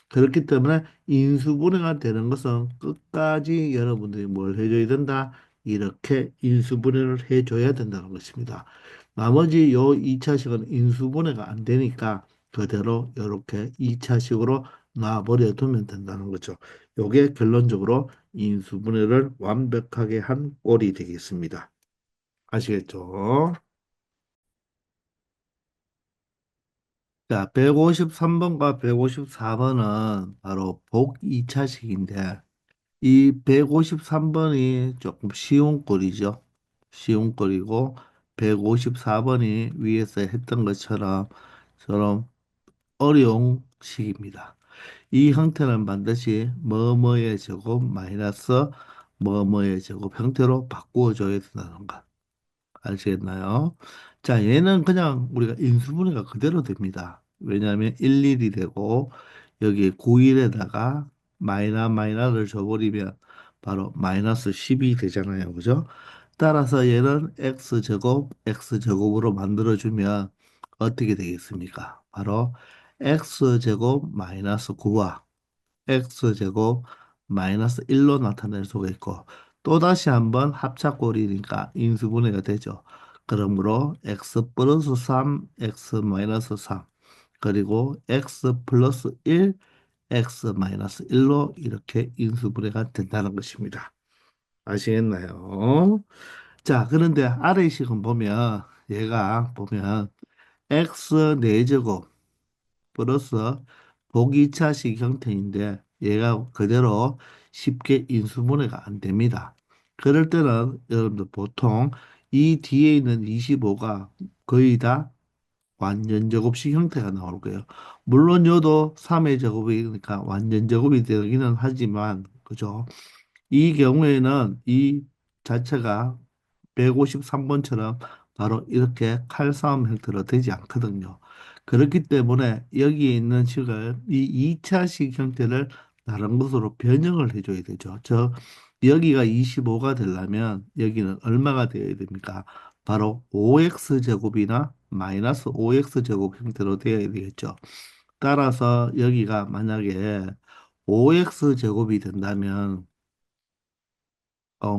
그렇기 때문에 인수분해가 되는 것은 끝까지 여러분들이 뭘 해줘야 된다? 이렇게 인수분해를 해줘야 된다는 것입니다. 나머지 요 2차식은 인수분해가 안 되니까 그대로 이렇게 2차식으로 놔버려 두면 된다는 거죠. 요게 결론적으로 인수분해를 완벽하게 한 꼴이 되겠습니다. 아시겠죠? 자, 153번과 154번은 바로 복 2차식인데, 이 153번이 조금 쉬운 꼴이죠. 쉬운 꼴이고, 154번이 위에서 했던 것처럼 어려운 식입니다. 이 형태는 반드시 뭐뭐의 제곱 마이너스 뭐뭐의 제곱 형태로 바꾸어 줘야 된다는 것. 아시겠나요? 자, 얘는 그냥 우리가 인수분해가 그대로 됩니다. 왜냐하면 11이 되고 여기 91에다가 마이너를 줘버리면 바로 마이너스 10이 되잖아요. 그죠? 따라서 얘는 x제곱으로 만들어주면 어떻게 되겠습니까? 바로 x제곱 마이너스 9와 x제곱 마이너스 1로 나타낼 수가 있고, 또다시 한번 합작꼴이니까 인수분해가 되죠. 그러므로 x 플러스 3, x 마이너스 3, 그리고 x 플러스 1, x 마이너스 1로 이렇게 인수분해가 된다는 것입니다. 아시겠나요? 자, 그런데 아래 식은 보면 얘가 보면 x 4제곱 플러스 보기차식 형태인데 얘가 그대로 쉽게 인수분해가 안 됩니다. 그럴 때는 여러분들 보통 이 뒤에 있는 25가 거의 다 완전제곱식 형태가 나올 거예요. 물론 여도 3의 제곱이니까 완전제곱이 되기는 하지만, 그죠? 이 경우에는 이 자체가 153번처럼 바로 이렇게 칼싸움 형태로 되지 않거든요. 그렇기 때문에 여기에 있는 식을 이 2차식 형태를 다른 것으로 변형을 해줘야 되죠. 즉 여기가 25가 되려면 여기는 얼마가 되어야 됩니까? 바로 5x 제곱이나 마이너스 5x 제곱 형태로 되어야 되겠죠. 따라서 여기가 만약에 5x 제곱이 된다면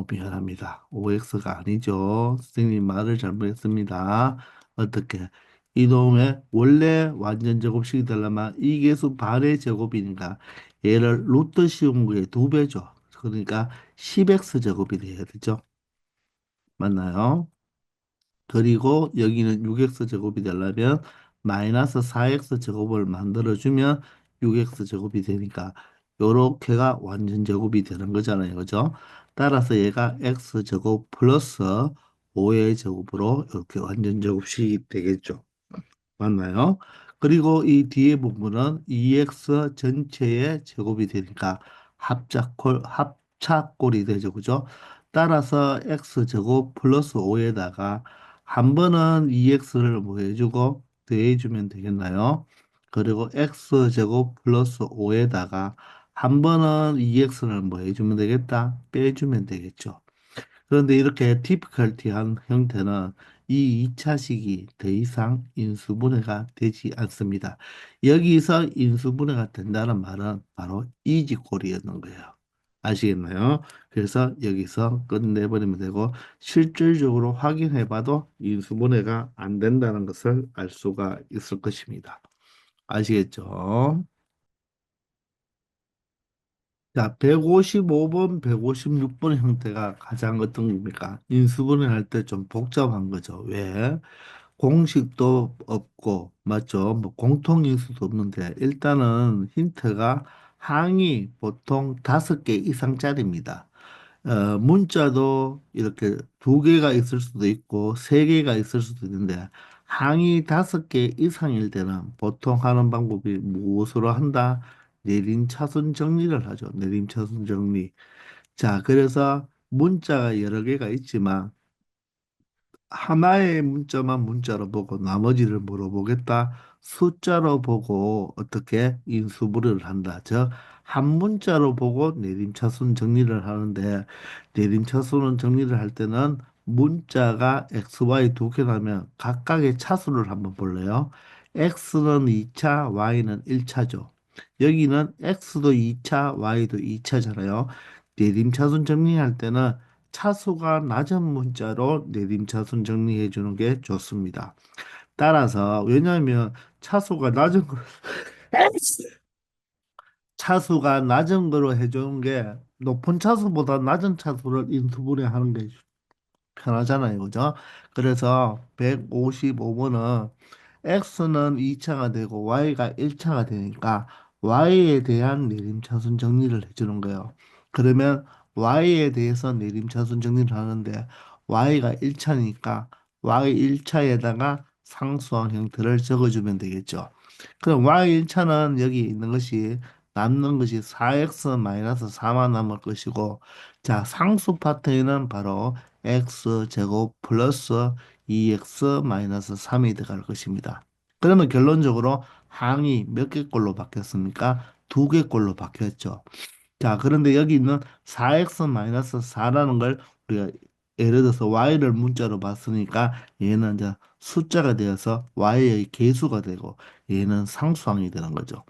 미안합니다. OX가 아니죠. 선생님 말을 잘못했습니다. 어떻게? 이놈의 원래 완전 제곱식이 되려면 이 개수 반의 제곱이니까 얘를 루트 씌운 거에 두 배죠. 그러니까 10x 제곱이 돼야 되죠. 맞나요? 그리고 여기는 6x 제곱이 되려면 마이너스 4x 제곱을 만들어주면 6x 제곱이 되니까 요렇게가 완전 제곱이 되는 거잖아요. 그죠? 따라서 얘가 x 제곱 플러스 5의 제곱으로 이렇게 완전 제곱식이 되겠죠. 맞나요? 그리고 이 뒤에 부분은 2x 전체의 제곱이 되니까 합차꼴이 되죠. 그죠? 따라서 x제곱 플러스 5에다가 한 번은 2x를 뭐 해주고 더해주면 되겠나요? 그리고 x제곱 플러스 5에다가 한 번은 2x를 뭐 해주면 되겠다? 빼주면 되겠죠. 그런데 이렇게 디피컬티한 형태는 이 2차식이 더 이상 인수분해가 되지 않습니다. 여기서 인수분해가 된다는 말은 바로 이지꼴이었는 거예요. 아시겠나요? 그래서 여기서 끝내버리면 되고 실질적으로 확인해봐도 인수분해가 안 된다는 것을 알 수가 있을 것입니다. 아시겠죠? 자, 155번, 156번 형태가 가장 어떤 겁니까? 인수분해 할 때 좀 복잡한 거죠. 왜? 공식도 없고, 맞죠? 뭐 공통인수도 없는데, 일단은 힌트가 항이 보통 5개 이상짜리입니다. 문자도 이렇게 2개가 있을 수도 있고, 3개가 있을 수도 있는데, 항이 5개 이상일 때는 보통 하는 방법이 무엇으로 한다? 내림차순 정리를 하죠. 내림차순 정리. 자, 그래서 문자가 여러 개가 있지만, 하나의 문자만 문자로 보고 나머지를 물어보겠다. 숫자로 보고 어떻게 인수분해를 한다. 즉, 한 문자로 보고 내림차순 정리를 하는데 내림차순은 정리를 할 때는 문자가 x, y 두 개 나면 각각의 차수를 한번 볼래요. x는 2차, y는 1차죠. 여기는 x도 2차, y도 2차잖아요. 내림차순 정리할 때는 차수가 낮은 문자로 내림차순 정리해 주는 게 좋습니다. 따라서 왜냐하면 차수가 낮은 거 차수가 낮은 거로 해주는 게 높은 차수보다 낮은 차수를 인수분해 하는 게 편하잖아요. 그죠? 그래서 155번은 x는 2차가 되고 y가 1차가 되니까 y에 대한 내림차순 정리를 해주는 거예요. 그러면 y에 대해서 내림차순 정리를 하는데 y가 1차니까 y 1차에다가 상수항 형태를 적어주면 되겠죠. 그럼 y 1차는 여기 있는 것이 남는 것이 4x-4만 남을 것이고 자 상수 파트에는 바로 x 제곱 플러스 2x 마이너스 3이 들어갈 것입니다. 그러면 결론적으로 항이 몇 개 꼴로 바뀌었습니까? 2개 꼴로 바뀌었죠. 자, 그런데 여기 있는 4x-4라는 걸 우리가 예를 들어서 y를 문자로 봤으니까 얘는 이제 숫자가 되어서 y의 계수가 되고 얘는 상수항이 되는 거죠.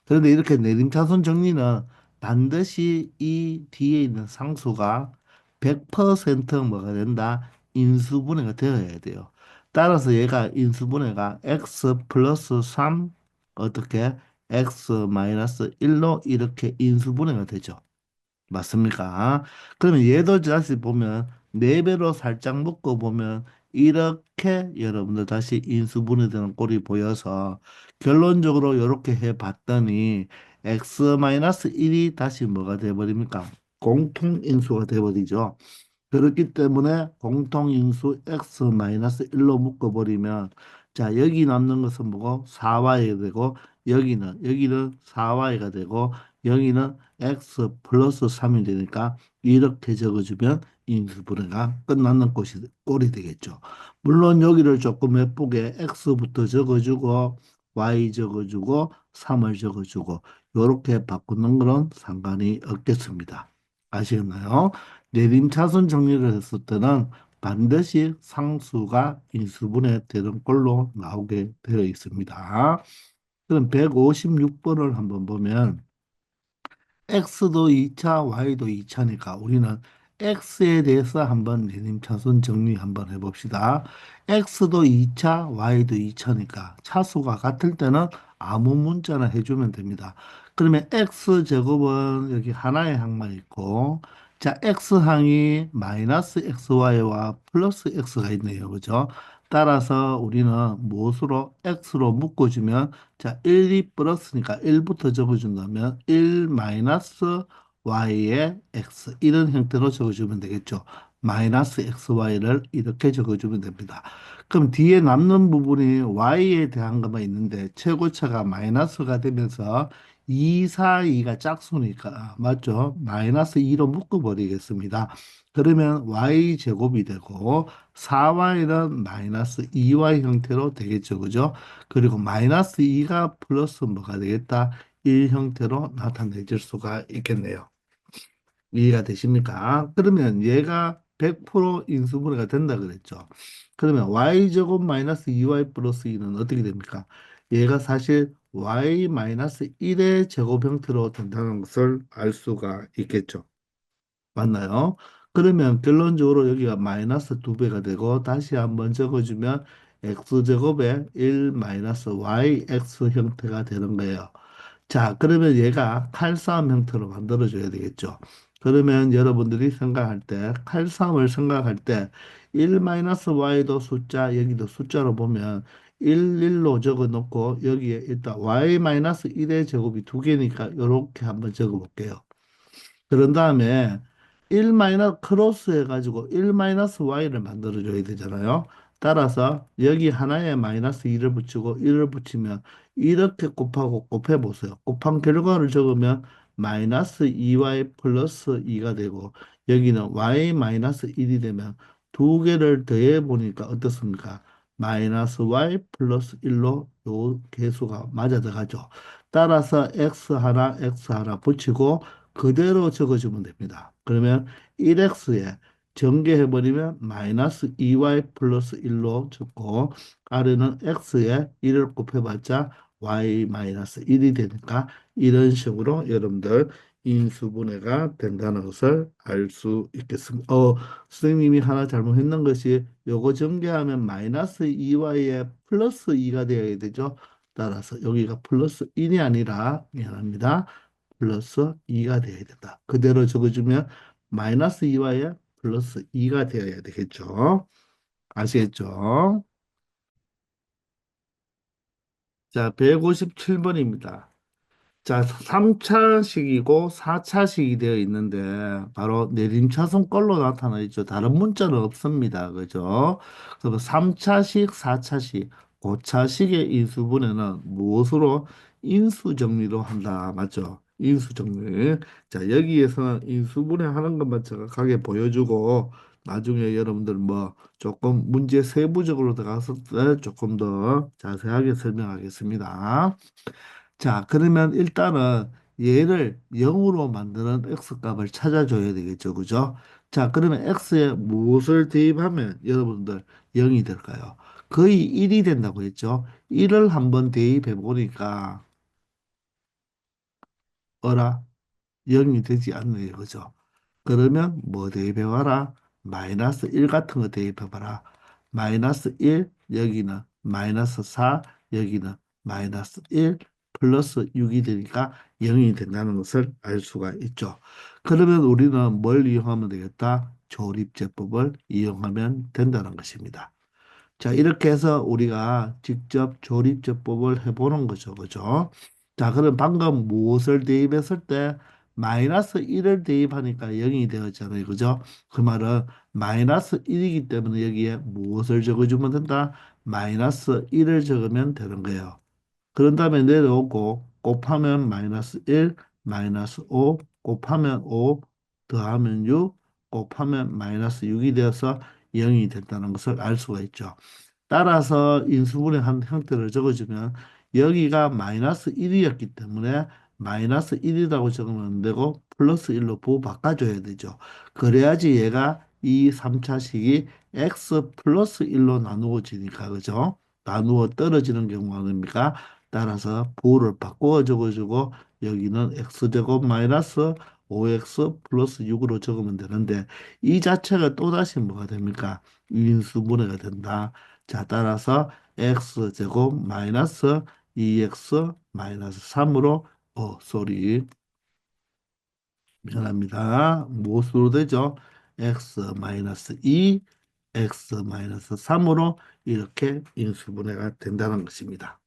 그런데 이렇게 내림차순 정리는 반드시 이 뒤에 있는 상수가 100% 뭐가 된다? 인수분해가 되어야 돼요. 따라서 얘가 인수분해가 x 플러스 3 어떻게 x 마이너스 1로 이렇게 인수분해가 되죠. 맞습니까? 그러면 얘도 다시 보면 4배로 살짝 묶어 보면 이렇게 여러분들 다시 인수분해되는 꼴이 보여서 결론적으로 이렇게 해 봤더니 x-1이 다시 뭐가 돼버립니까? 공통인수가 돼버리죠. 그렇기 때문에 공통인수 x-1로 묶어버리면 자 여기 남는 것은 뭐고 4y가 되고 여기는 4y가 되고 여기는 x 플러스 3이 되니까 이렇게 적어주면 인수분해가 끝나는 꼴이 되겠죠. 물론 여기를 조금 예쁘게 x부터 적어주고 y 적어주고 3을 적어주고 이렇게 바꾸는 거는 상관이 없겠습니다. 아시겠나요? 내림차순 정리를 했을 때는 반드시 상수가 인수분해 되는 걸로 나오게 되어 있습니다. 그럼 156번을 한번 보면 x도 2차, y도 2차니까 우리는 x에 대해서 한번 내림차순 정리 한번 해봅시다. x도 2차, y도 2차니까 차수가 같을 때는 아무 문자나 해주면 됩니다. 그러면 x제곱은 여기 하나의 항만 있고, 자, x항이 마이너스 xy와 플러스 x가 있네요. 그죠? 따라서 우리는 무엇으로 x로 묶어주면 자, 1이 플러스니까 1부터 적어준다면 1 마이너스 y의 x 이런 형태로 적어주면 되겠죠. 마이너스 xy를 이렇게 적어주면 됩니다. 그럼 뒤에 남는 부분이 y에 대한 것만 있는데 최고차가 마이너스가 되면서 2, 4, 2가 짝수니까 맞죠? 마이너스 2로 묶어버리겠습니다. 그러면 y 제곱이 되고 4y는 마이너스 2y 형태로 되겠죠. 그죠? 그리고 마이너스 2가 플러스 뭐가 되겠다? 1 형태로 나타내질 수가 있겠네요. 이해가 되십니까? 그러면 얘가 100% 인수분해가 된다 그랬죠. 그러면 y제곱 마이너스 2y 플러스 2는 어떻게 됩니까? 얘가 사실 y 마이너스 1의 제곱 형태로 된다는 것을 알 수가 있겠죠. 맞나요? 그러면 결론적으로 여기가 마이너스 2배가 되고 다시 한번 적어주면 x제곱에 1 마이너스 yx 형태가 되는 거예요. 자, 그러면 얘가 칼싸움 형태로 만들어줘야 되겠죠. 그러면 여러분들이 생각할 때, 칼싸움을 생각할 때, 1-y도 숫자, 여기도 숫자로 보면 1로 적어 놓고, 여기에 일단 y-1의 제곱이 두 개니까 이렇게 한번 적어 볼게요. 그런 다음에 1 크로스 해가지고 1 y를 만들어줘야 되잖아요. 따라서 여기 하나에 마이너스 2를 붙이고 1을 붙이면 이렇게 곱하고 곱해보세요. 곱한 결과를 적으면 마이너스 2y 플러스 2가 되고 여기는 y 마이너스 1이 되면 두 개를 더해 보니까 어떻습니까? 마이너스 y 플러스 1로 요 개수가 맞아 들어가죠. 따라서 x 하나 붙이고 그대로 적어주면 됩니다. 그러면 1x에 전개해버리면 마이너스 2y 플러스 1로 적고 아래는 x에 1을 곱해봤자 y 마이너스 1이 되니까 이런 식으로 여러분들 인수분해가 된다는 것을 알 수 있겠습니다. 선생님이 하나 잘못했는 것이 요거 전개하면 마이너스 2y에 플러스 2가 되어야 되죠. 따라서 여기가 플러스 1이 아니라 미안합니다. 플러스 2가 되어야 된다. 그대로 적어주면 마이너스 2와의 플러스 2가 되어야 되겠죠. 아시겠죠? 자, 157번입니다. 자, 3차식이고 4차식이 되어 있는데 바로 내림차순 걸로 나타나 있죠. 다른 문자는 없습니다. 그죠? 그래서 3차식, 4차식, 고차식의 인수분해는 무엇으로 인수정리로 한다. 맞죠? 인수정리. 자, 여기에서는 인수분해하는 것만 정확하게 보여주고 나중에 여러분들 뭐 조금 문제 세부적으로 들어갔을 때 조금 더 자세하게 설명하겠습니다. 자, 그러면 일단은 얘를 0으로 만드는 x값을 찾아줘야 되겠죠. 그죠? 자, 그러면 x에 무엇을 대입하면 여러분들 0이 될까요? 거의 1이 된다고 했죠. 1을 한번 대입해 보니까 어라 0이 되지 않네요. 그죠? 그러면 뭐 대입해봐라? 마이너스 1 같은 거 대입해봐라. 마이너스 1, 여기는 마이너스 4, 여기는 마이너스 1, 플러스 6이 되니까 0이 된다는 것을 알 수가 있죠. 그러면 우리는 뭘 이용하면 되겠다? 조립제법을 이용하면 된다는 것입니다. 자, 이렇게 해서 우리가 직접 조립제법을 해보는 거죠. 그죠? 자, 그럼 방금 무엇을 대입했을 때 마이너스 1을 대입하니까 0이 되었잖아요. 그죠? 그 말은 마이너스 1이기 때문에 여기에 무엇을 적어주면 된다? 마이너스 1을 적으면 되는 거예요. 그런 다음에 내려오고 곱하면 마이너스 1, 마이너스 5, 곱하면 5, 더하면 6, 곱하면 마이너스 6이 되어서 0이 됐다는 것을 알 수가 있죠. 따라서 인수분해 한 형태를 적어주면 여기가 마이너스 1이었기 때문에 마이너스 1이라고 적으면 안 되고 플러스 1로 부호 바꿔줘야 되죠. 그래야지 얘가 이 3차식이 x 플러스 1로 나누어지니까 그죠? 나누어 떨어지는 경우가 됩니까? 따라서 부호를 바꾸어 적어주고 여기는 x제곱 마이너스 5x 플러스 6으로 적으면 되는데 이 자체가 또다시 뭐가 됩니까? 인수분해가 된다. 자, 따라서 x제곱 마이너스 2x 마이너스 3으로 쏘리 미안합니다. 무엇으로 되죠? x 마이너스 2, x 마이너스 3으로 이렇게 인수분해가 된다는 것입니다.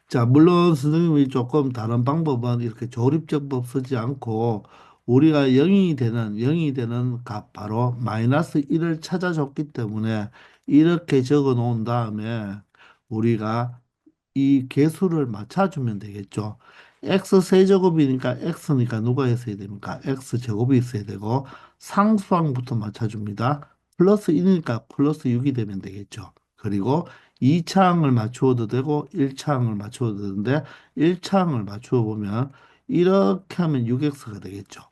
자, 물론 선생님이 조금 다른 방법은 이렇게 조립제법 쓰지 않고 우리가 0이 되는 값 바로 마이너스 1을 찾아줬기 때문에 이렇게 적어 놓은 다음에 우리가 이 개수를 맞춰주면 되겠죠. x 세제곱이니까 x니까 누가 있어야 됩니까? x 제곱이 있어야 되고 상수항부터 맞춰줍니다. 플러스 1이니까 플러스 6이 되면 되겠죠. 그리고 2차항을 맞추어도 되고 1차항을 맞추어도 되는데 1차항을 맞추어 보면 이렇게 하면 6x가 되겠죠.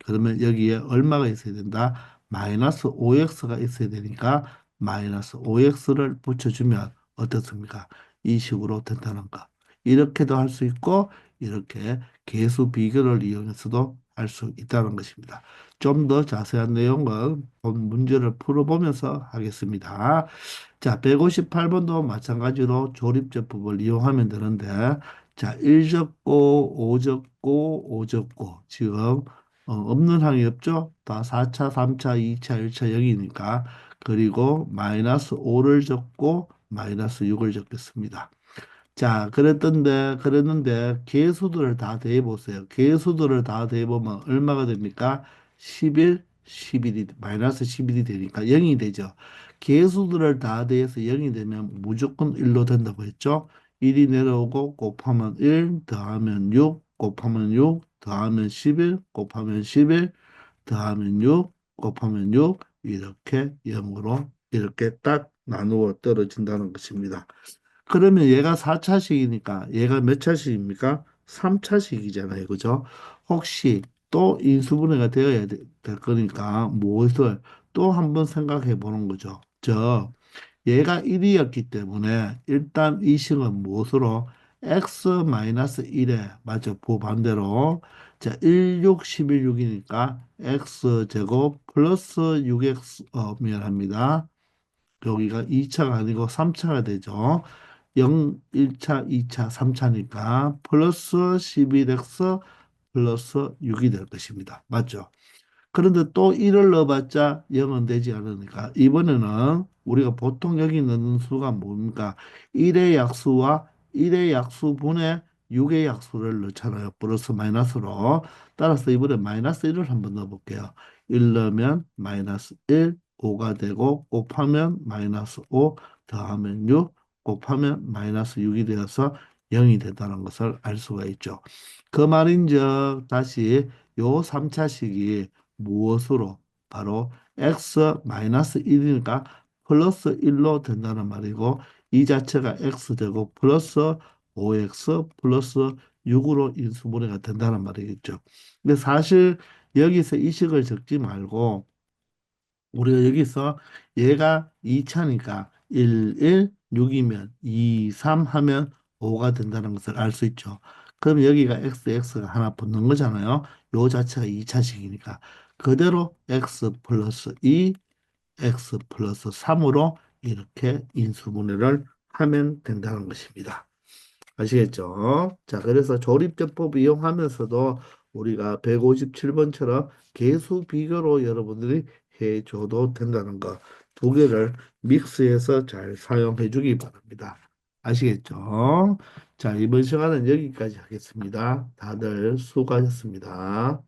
그러면 여기에 얼마가 있어야 된다? 마이너스 5x가 있어야 되니까 마이너스 5x를 붙여주면 어떻습니까? 이 식으로 된다는 거. 이렇게도 할 수 있고 이렇게 계수 비교를 이용해서도 할 수 있다는 것입니다. 좀 더 자세한 내용은 본 문제를 풀어보면서 하겠습니다. 자, 158번도 마찬가지로 조립제법을 이용하면 되는데, 자, 1 적고, 5 적고, 5 적고, 지금, 없는 항이 없죠? 다 4차, 3차, 2차, 1차, 0이니까. 그리고 마이너스 5를 적고, 마이너스 6을 적겠습니다. 자, 그랬는데, 개수들을 다 대해보세요. 개수들을 다 대해보면 얼마가 됩니까? 11, 11이, 마이너스 11이 되니까 0이 되죠. 개수들을 다 대해서 0이 되면 무조건 1로 된다고 했죠. 1이 내려오고 곱하면 1, 더하면 6, 곱하면 6, 더하면 11, 곱하면 11, 더하면 6, 곱하면 6, 이렇게 0으로 이렇게 딱 나누어 떨어진다는 것입니다. 그러면 얘가 4차식이니까 얘가 몇 차식입니까? 3차식이잖아요. 그죠? 혹시 또 인수분해가 될 거니까 무엇을 또 한번 생각해 보는 거죠. 얘가 1이었기 때문에 일단 이 식은 무엇으로 x-1에 맞죠? 반대로 자, 1, 6, 11, 6이니까 x제곱 플러스 6x 미안합니다. 여기가 2차가 아니고 3차가 되죠. 0, 1차, 2차, 3차니까 플러스 11x 플러스 6이 될 것입니다. 맞죠? 그런데 또 1을 넣어봤자 0은 되지 않으니까 이번에는 우리가 보통 여기 넣는 수가 뭡니까? 1의 약수와 1의 약수분의 6의 약수를 넣잖아요. 플러스 마이너스로. 따라서 이번에 마이너스 1을 한번 넣어볼게요. 1 넣으면 마이너스 1, 5가 되고 곱하면 마이너스 5, 더하면 6, 곱하면 마이너스 6이 되어서 0이 된다는 것을 알 수가 있죠. 그 말인즉 다시 요 3차식이 무엇으로? 바로 x-1이니까 플러스 1로 된다는 말이고 이 자체가 x제곱 플러스 5x 플러스 6으로 인수분해가 된다는 말이겠죠. 근데 사실 여기서 이 식을 적지 말고 우리가 여기서 얘가 2차니까 1, 1, 6이면 2, 3 하면 5가 된다는 것을 알 수 있죠. 그럼 여기가 x가 하나 붙는 거잖아요. 요 자체가 2차식이니까. 그대로 x 플러스 2, x 플러스 3으로 이렇게 인수분해를 하면 된다는 것입니다. 아시겠죠? 자, 그래서 조립제법 이용하면서도 우리가 157번처럼 계수 비교로 여러분들이 해줘도 된다는 거 두 개를 믹스해서 잘 사용해 주기 바랍니다. 아시겠죠? 자, 이번 시간은 여기까지 하겠습니다. 다들 수고하셨습니다.